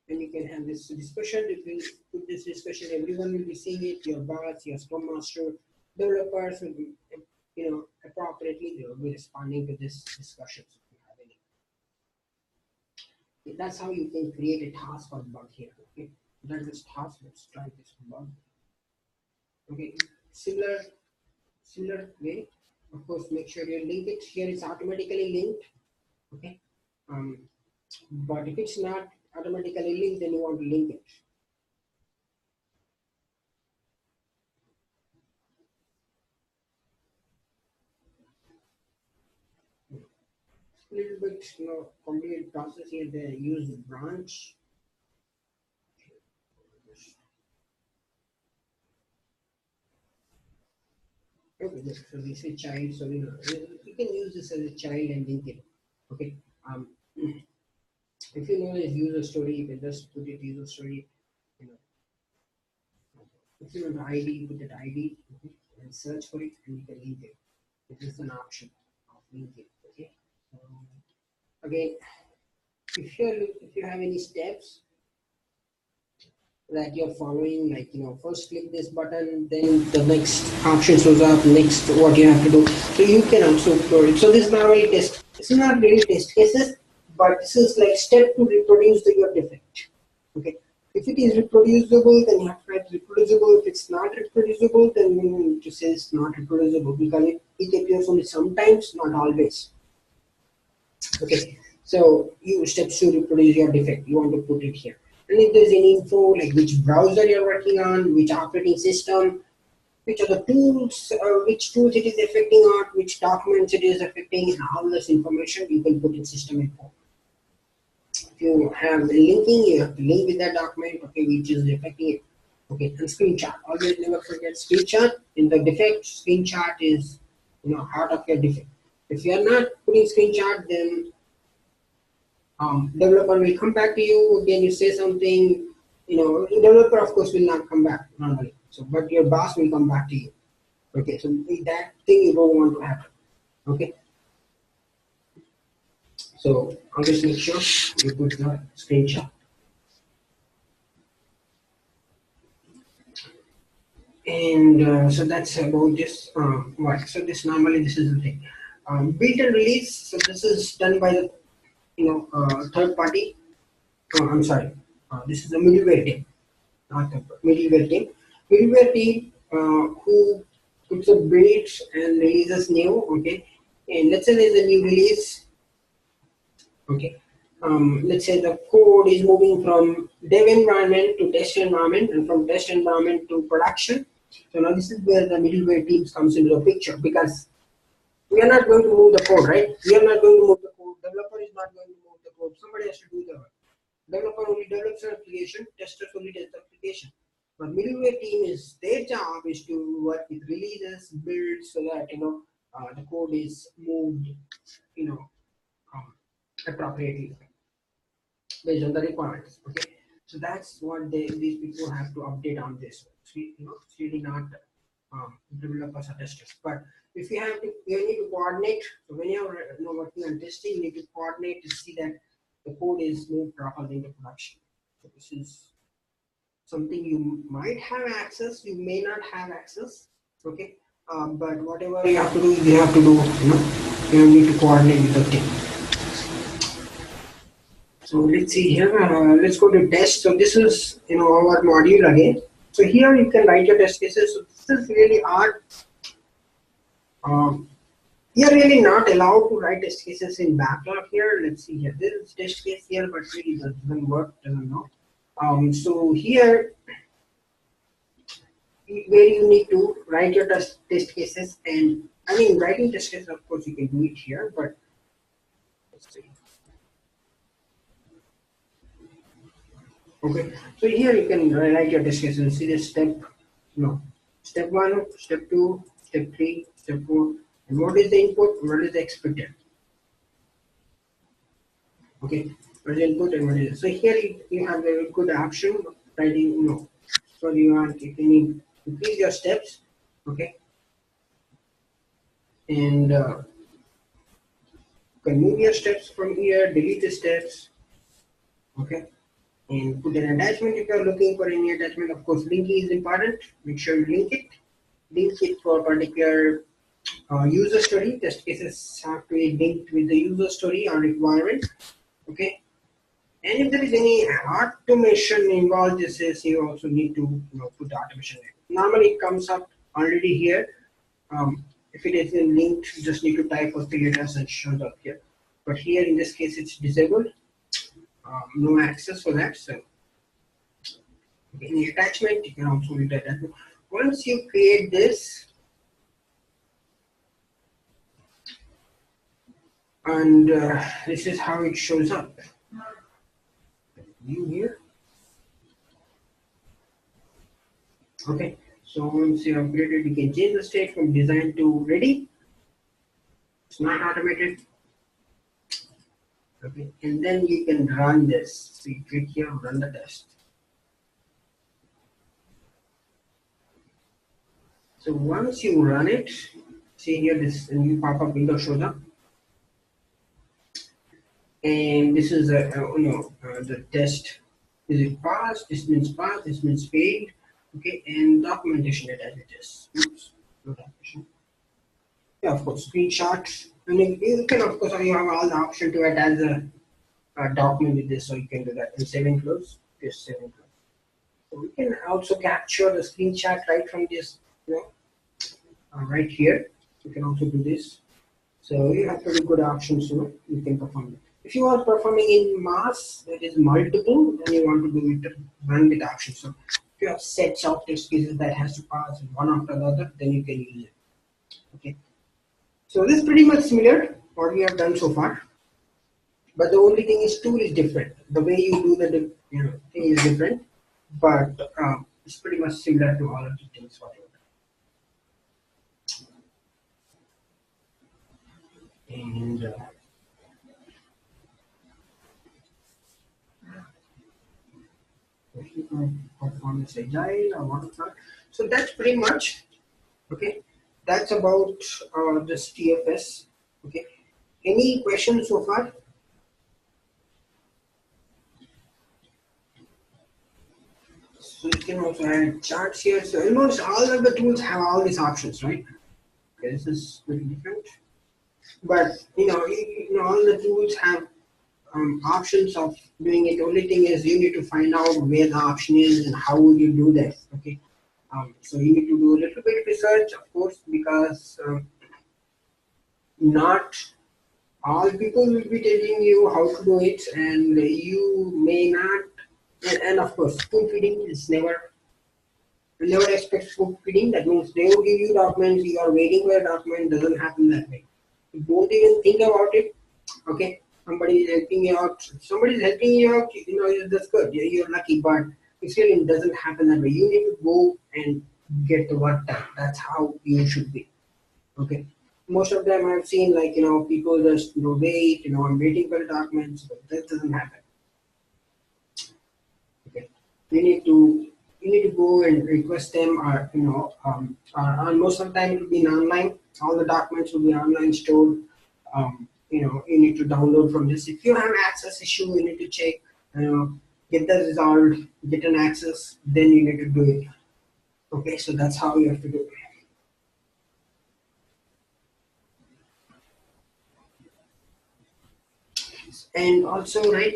And you can have this discussion. If you put this discussion, everyone will be seeing it. Your boss, your scrum master, developers will be, appropriately they will be responding to this discussion. If you have any. That's how you can create a task or bug here. Okay, that is task. Let's try this bug. Okay, similar way. Of course, make sure you link it. Here it's automatically linked. Okay, but if it's not automatically linked, then you want to link it. A little bit, complicated process here. They use the branch. Okay, so this is child. So you can use this as a child and link it. Okay. If you know this user story, you can just put it user story. If you want the ID, put that ID, okay, and search for it, and you can link it. This is an option of linking. Okay. Again, if you have any steps that you're following, like first click this button, then the next option shows up, next what you have to do, so you can also explore it. So this is not really test, this is not really test cases, but this is like step to reproduce your defect. Okay, if it is reproducible, then you have to write reproducible. If it's not reproducible, then you need to say it's not reproducible, because it appears only sometimes, not always. Okay, so you steps to reproduce your defect, you want to put it here. And if there's any info, like which browser you're working on, which operating system, which are the tools, which tools it is affecting on, which documents it is affecting, and all this information you can put in system info. If you have the linking, you have to link with that document, okay, which is affecting it. Okay, and screenshot. Always never forget screenshot. In the defect, screenshot is heart of your defect. If you are not putting screenshot, then developer will come back to you. Again, you say something, developer of course will not come back normally. So, but your boss will come back to you. Okay, so that thing you don't want to happen. Okay, so always make sure you put the screenshot. And so that's about this work. So this normally this is the thing. Build and release. So this is done by the third party. I'm sorry. This is a middleware team, not the middleware team. Middleware team who puts up builds and releases new. Okay, and let's say there's a new release. Okay, let's say the code is moving from dev environment to test environment, and from test environment to production. So now this is where the middleware teams comes into the picture, because we are not going to move the code, right? We are not going to move the code. Developer is not going to move the code. Somebody has to do the work. Developer only develops an application, testers only test the application. But middleware team is their job is to work with releases, builds, so that the code is moved, appropriately. based on the requirements. Okay, so that's what these people have to update on this. It's really not developers or testers. But if you need to coordinate. So when you're working on testing, you need to coordinate to see that the code is moved properly into production. So this is something you might have access, you may not have access. Okay, but whatever you have to do, you have to do. You need to coordinate with the team. So let's see here. Let's go to test. So this is our module again. So here you can write your test cases. So this is really hard. You're really not allowed to write test cases in backlog here. Let's see here. This is test case here, but really doesn't work. Doesn't know. So here, where you need to write your test cases, and I mean writing test cases. Of course, you can do it here, but let's see. Okay, so here you can write your test cases. See the step, step 1, step 2, step 3, step 4, and what is the input, what is the expected. Okay, what is the input and what is so here you have a good option writing. So you can increase your steps. Okay, and you can move your steps from here, delete the steps. Okay. And put an attachment if you are looking for any attachment. Of course, linking is important. Make sure you link it. Link it for particular user story. Test cases have to be linked with the user story or requirement. Okay. And if there is any automation involved, this is you also need to put the automation there. Normally it comes up already here. If it isn't linked, you just need to type out the letters and shows up here. But here in this case, it's disabled. No access for that. So any attachment, you can also read that. Once you create this, and this is how it shows up. View here. Okay, so once you have created, you can change the state from design to ready. It's not automated. Okay, and then you can run this. So you click here, run the test. So once you run it, see here this new pop-up window shows up, and this is the test. Is it passed? This means passed. This means failed. Okay, and documentation attached with this. Oops, no documentation. Yeah, of course, screenshots. And you can, of course, you have all the option to attach a document with this, so you can do that. And save and close. Just save and close. So we can also capture the screenshot right from this, right here. You can also do this. So you have pretty good options, you can perform it. If you are performing in mass, that is multiple, then you want to do it run with options. So if you have sets of test cases that has to pass one after the other, then you can use it. Okay. So this is pretty much similar what we have done so far. But the only thing is tool is different. The way you do the thing is different, but it's pretty much similar to all of the things what you have done. And performance agile or whatnot. So that's pretty much okay. That's about this TFS. Okay. Any questions so far? So you can also add charts here. So you notice all of the tools have all these options, right? Okay, this is pretty different. But all the tools have options of doing it. Only thing is you need to find out where the option is and how would you do that. Okay. So you need to do a little bit of research, of course, because not all people will be telling you how to do it, and you may not. And of course, spoon feeding is never expect spoon feeding. That means they will give you documents, you are waiting for a document. Doesn't happen that way. You don't even think about it. Okay, somebody is helping you out. Somebody is helping you out. That's good. You're lucky, but it doesn't happen that way. You need to go and get the work done. That's how you should be. Okay. Most of them I've seen people just wait. I'm waiting for the documents, but that doesn't happen. you need to go and request them, or or most of the time it will be online. All the documents will be online stored. You need to download from this. If you have access issue, you need to check, get that resolved, get an access, then you need to do it. Okay, so that's how you have to do it. And also, right,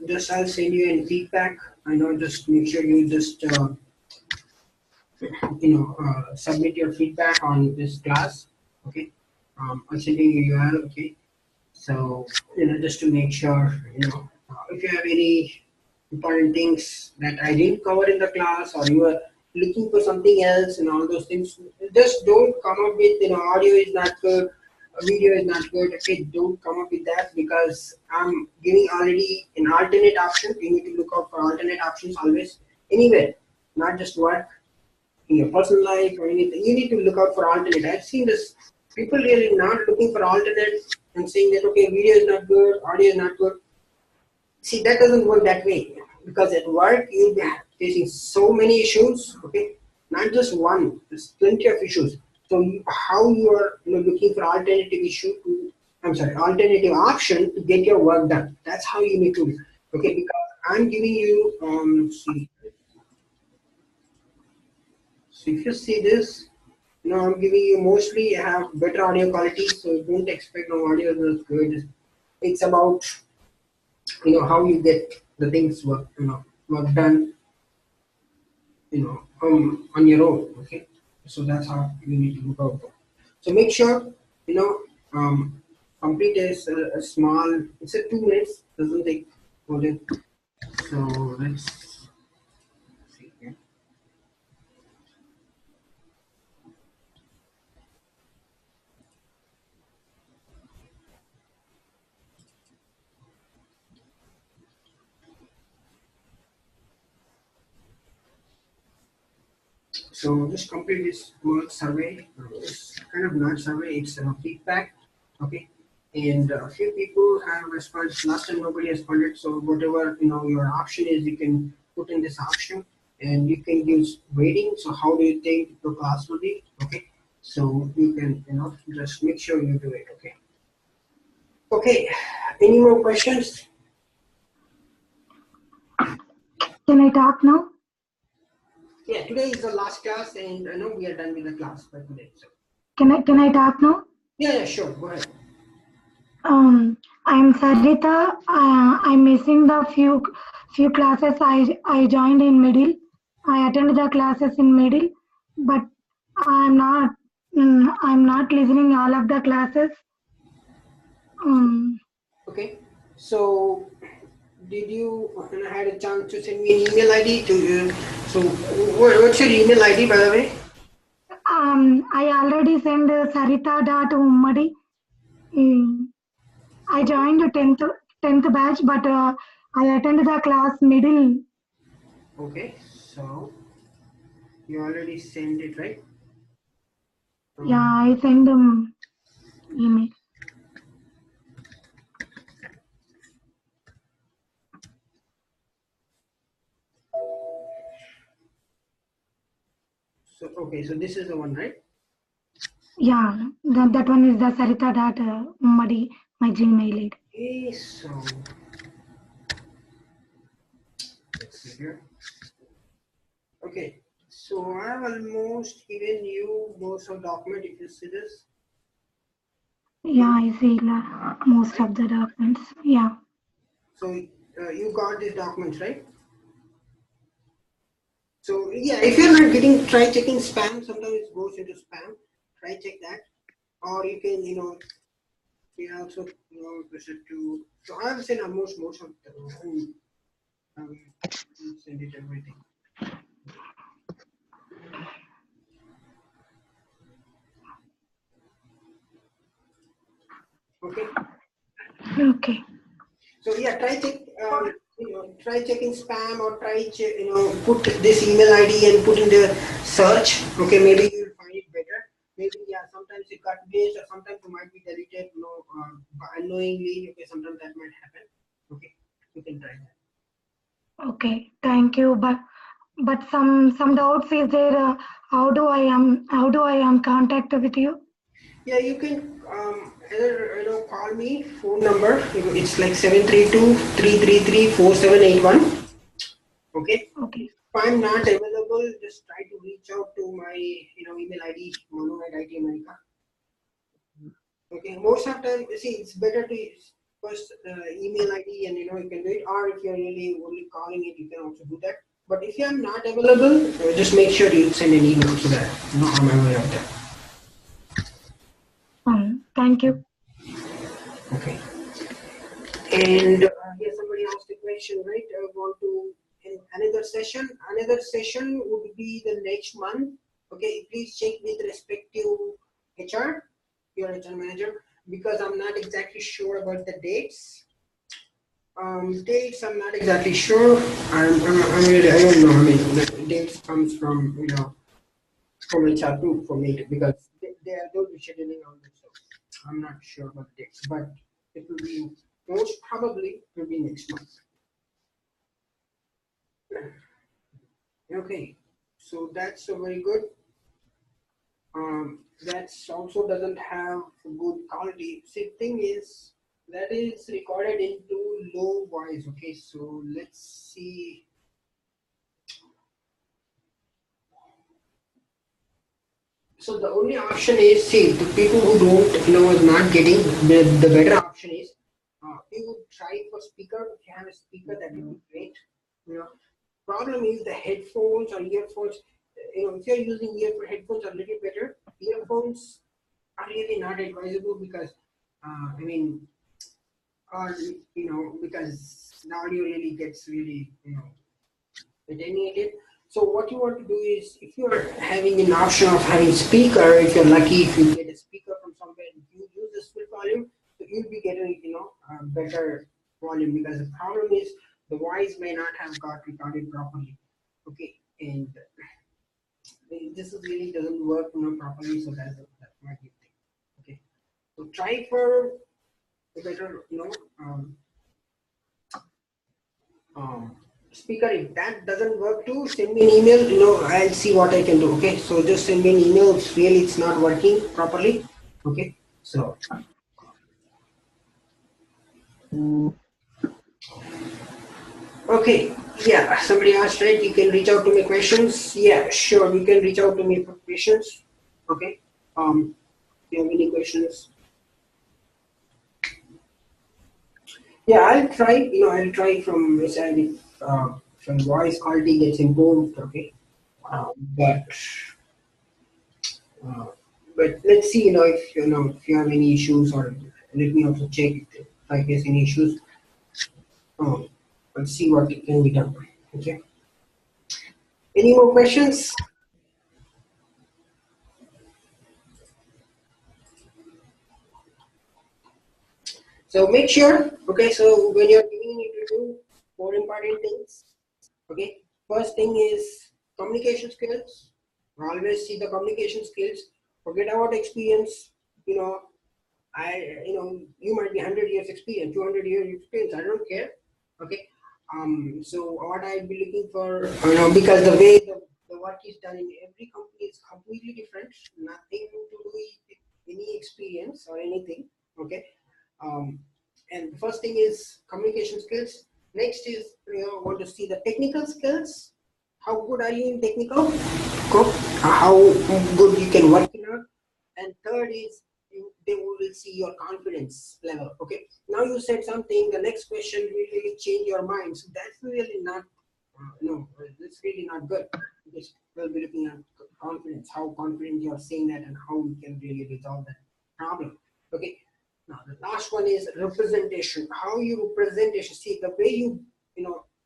just I'll send you an feedback. I know, just make sure you just submit your feedback on this class. Okay, I'm sending you URL. Okay, so just to make sure, if you have any important things that I didn't cover in the class, or you are looking for something else and all those things, just don't come up with, audio is not good, video is not good. Okay, don't come up with that, because I'm giving already an alternate option. You need to look out for alternate options always, anywhere, not just work, in your personal life or anything. You need to look out for alternate. I've seen this, people really not looking for alternate and saying that, okay, video is not good, audio is not good. See, that doesn't work that way, because at work you'll be facing so many issues. Okay, not just one. There's plenty of issues. So how you are looking for alternative issue to, I'm sorry, alternative option to get your work done. That's how you need to do. Okay, because I'm giving you see. So if you see this, I'm giving you mostly have better audio quality, so don't expect no audio is good. It's about how you get the things work done on your own. Okay, so that's how you need to look out for. So make sure complete a small. It's a 2 minutes, doesn't take more than. So let's see here. So just complete this word survey. It's kind of not survey, it's a feedback. Okay. And a few people have responded. Last time nobody responded. So whatever your option is, you can put in this option, and you can use rating. So how do you think the class will be? Okay. So you can just make sure you do it. Okay. Okay. Any more questions? Can I talk now? Yeah. Today is the last class, and I know we are done with the class for today. So. Can I talk now? Yeah. Sure. Go ahead. I'm Sarita. I'm missing the few classes I joined in middle. I attended the classes in middle, but I'm not I'm not listening all of the classes. Um, Okay. So did you had a chance to send me an email ID to you? So what's your email ID, by the way? I already sent sarita.ummadi. I joined the 10th batch, but I attended the class middle. Okay, so you already sent it, right? Yeah, I sent them email. So okay, so this is the one, right? Yeah, that one is the sarita.ummadi, my Gmail ID. Okay, so let's see here. Okay, so I have almost given you most of the document. If you see this, Yeah, I see most right? of the documents. Yeah. So you got these documents, right? So yeah, if you're not getting, try checking spam. Sometimes it goes into spam. Try check that, or you can we also visit to. So I've seen almost most of the um, send it everything. Okay. Okay. So yeah, try check. Try checking spam, or try put this email ID and put in the search. Okay, maybe you'll find it better. Maybe yeah, sometimes it got missed, or sometimes it might be deleted. Unknowingly. Okay, sometimes that might happen. Okay, you can try that. Okay, thank you. But some doubts is there. How do I am contact with you? Yeah, you can either call me phone number. It's like 732-333-4781. Okay. Okay. If I'm not available, just try to reach out to my email ID Manu at IT America. Okay. Most of the time, see, it's better to use first email ID and you can do it. Or if you're really only calling it, you can also do that. But if you're not available, just make sure you send an email so that I'm aware of that. Thank you. Okay. And here somebody asked a question, right? I want to in another session. Another session would be the next month. Okay, please check with respective HR, your HR manager, because I'm not exactly sure about the dates. Dates I'm not exactly sure. I'm really I don't know. I mean, the dates comes from from HR too for me because they'll be scheduling on themselves. I'm not sure about the dates, but it will be most probably it will be next month. Okay, so that's very good. That's also doesn't have good quality. See, thing is that is recorded into low voice. Okay, so let's see. So the only option is, see, the people who don't is not getting the better option is we would try for speaker. If you have a speaker, that would be great. You know, problem is the headphones or earphones. If you're using headphones are a little better. Earphones are really not advisable because I mean, or because the audio really gets really attenuated. So what you want to do is, if you're having an option of having speaker, if you're lucky, if you get a speaker from somewhere, you use this full volume, so you'll be getting a better volume because the problem is the voice may not have got recorded properly. Okay, and this is really doesn't work properly, so that might be the thing. Okay, so try for a better um, speaker. If that doesn't work too, send me an email. I'll see what I can do. Okay, so just send me an email if really it's not working properly. Okay, so okay, yeah, somebody asked, right, you can reach out to me questions. Yeah, sure, you can reach out to me for questions. Okay, if you have any questions, yeah, I'll try from my side if some voice quality gets improved. Okay, but Uh, but let's see, if you have any issues, or let me also check if I face any issues. Um, let's see what can be done. Okay. Any more questions? So make sure. Okay. So when you're giving an interview, four important things. Okay. First thing is communication skills. Always see the communication skills. Forget about experience. You know, you might be 100 years experience, 200 years experience. I don't care. Okay. So what I'd be looking for, because the way the work is done in every company is completely different. Nothing to do with any experience or anything. Okay. Um, and the first thing is communication skills. Next is want to see the technical skills. How good are you in technical? Cool. How good you can work in it. And third is they will see your confidence level. Okay. Now you said something. The next question will really change your mind. So that's really not. No, that's really not good. Because we'll be looking at confidence. How confident you are saying that, and how you can really resolve that problem. Okay. Now the last one is representation. How you representation. See the way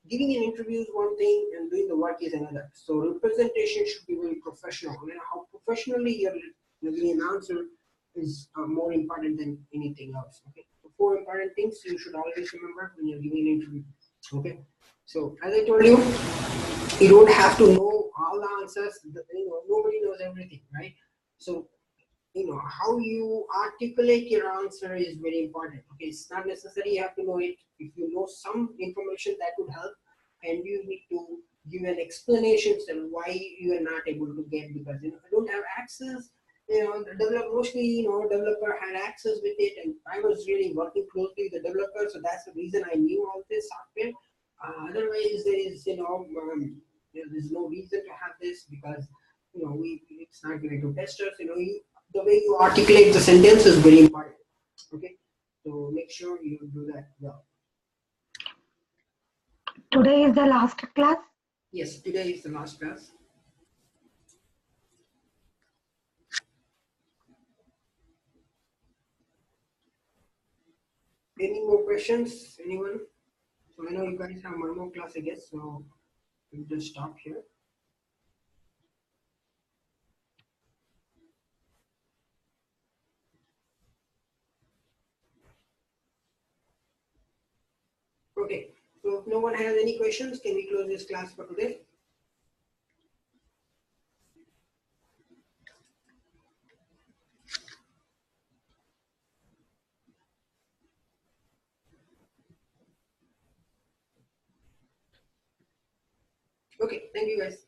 giving an interview is one thing and doing the work is another. So representation should be very professional. How professionally you're giving an answer is more important than anything else. Okay. So four important things you should always remember when you're giving an interview. Okay. So as I told you, you don't have to know all the answers. Nobody knows everything, right? So how you articulate your answer is very important. Okay, it's not necessary you have to know it. If you know some information, that would help. and you need to give an explanation on why you are not able to get, because I don't have access. The developer, mostly, developer had access with it, and I was really working closely with the developer, so that's the reason I knew all this software. Otherwise, there's no reason to have this, because it's not going to test us. The way you articulate the sentence is very important. Okay, so make sure you do that well. Today is the last class. Yes, today is the last class. Any more questions? Anyone? So I know you guys have one more class, I guess. So we'll just stop here. Okay. So if no one has any questions, can we close this class for today? Okay. Thank you, guys.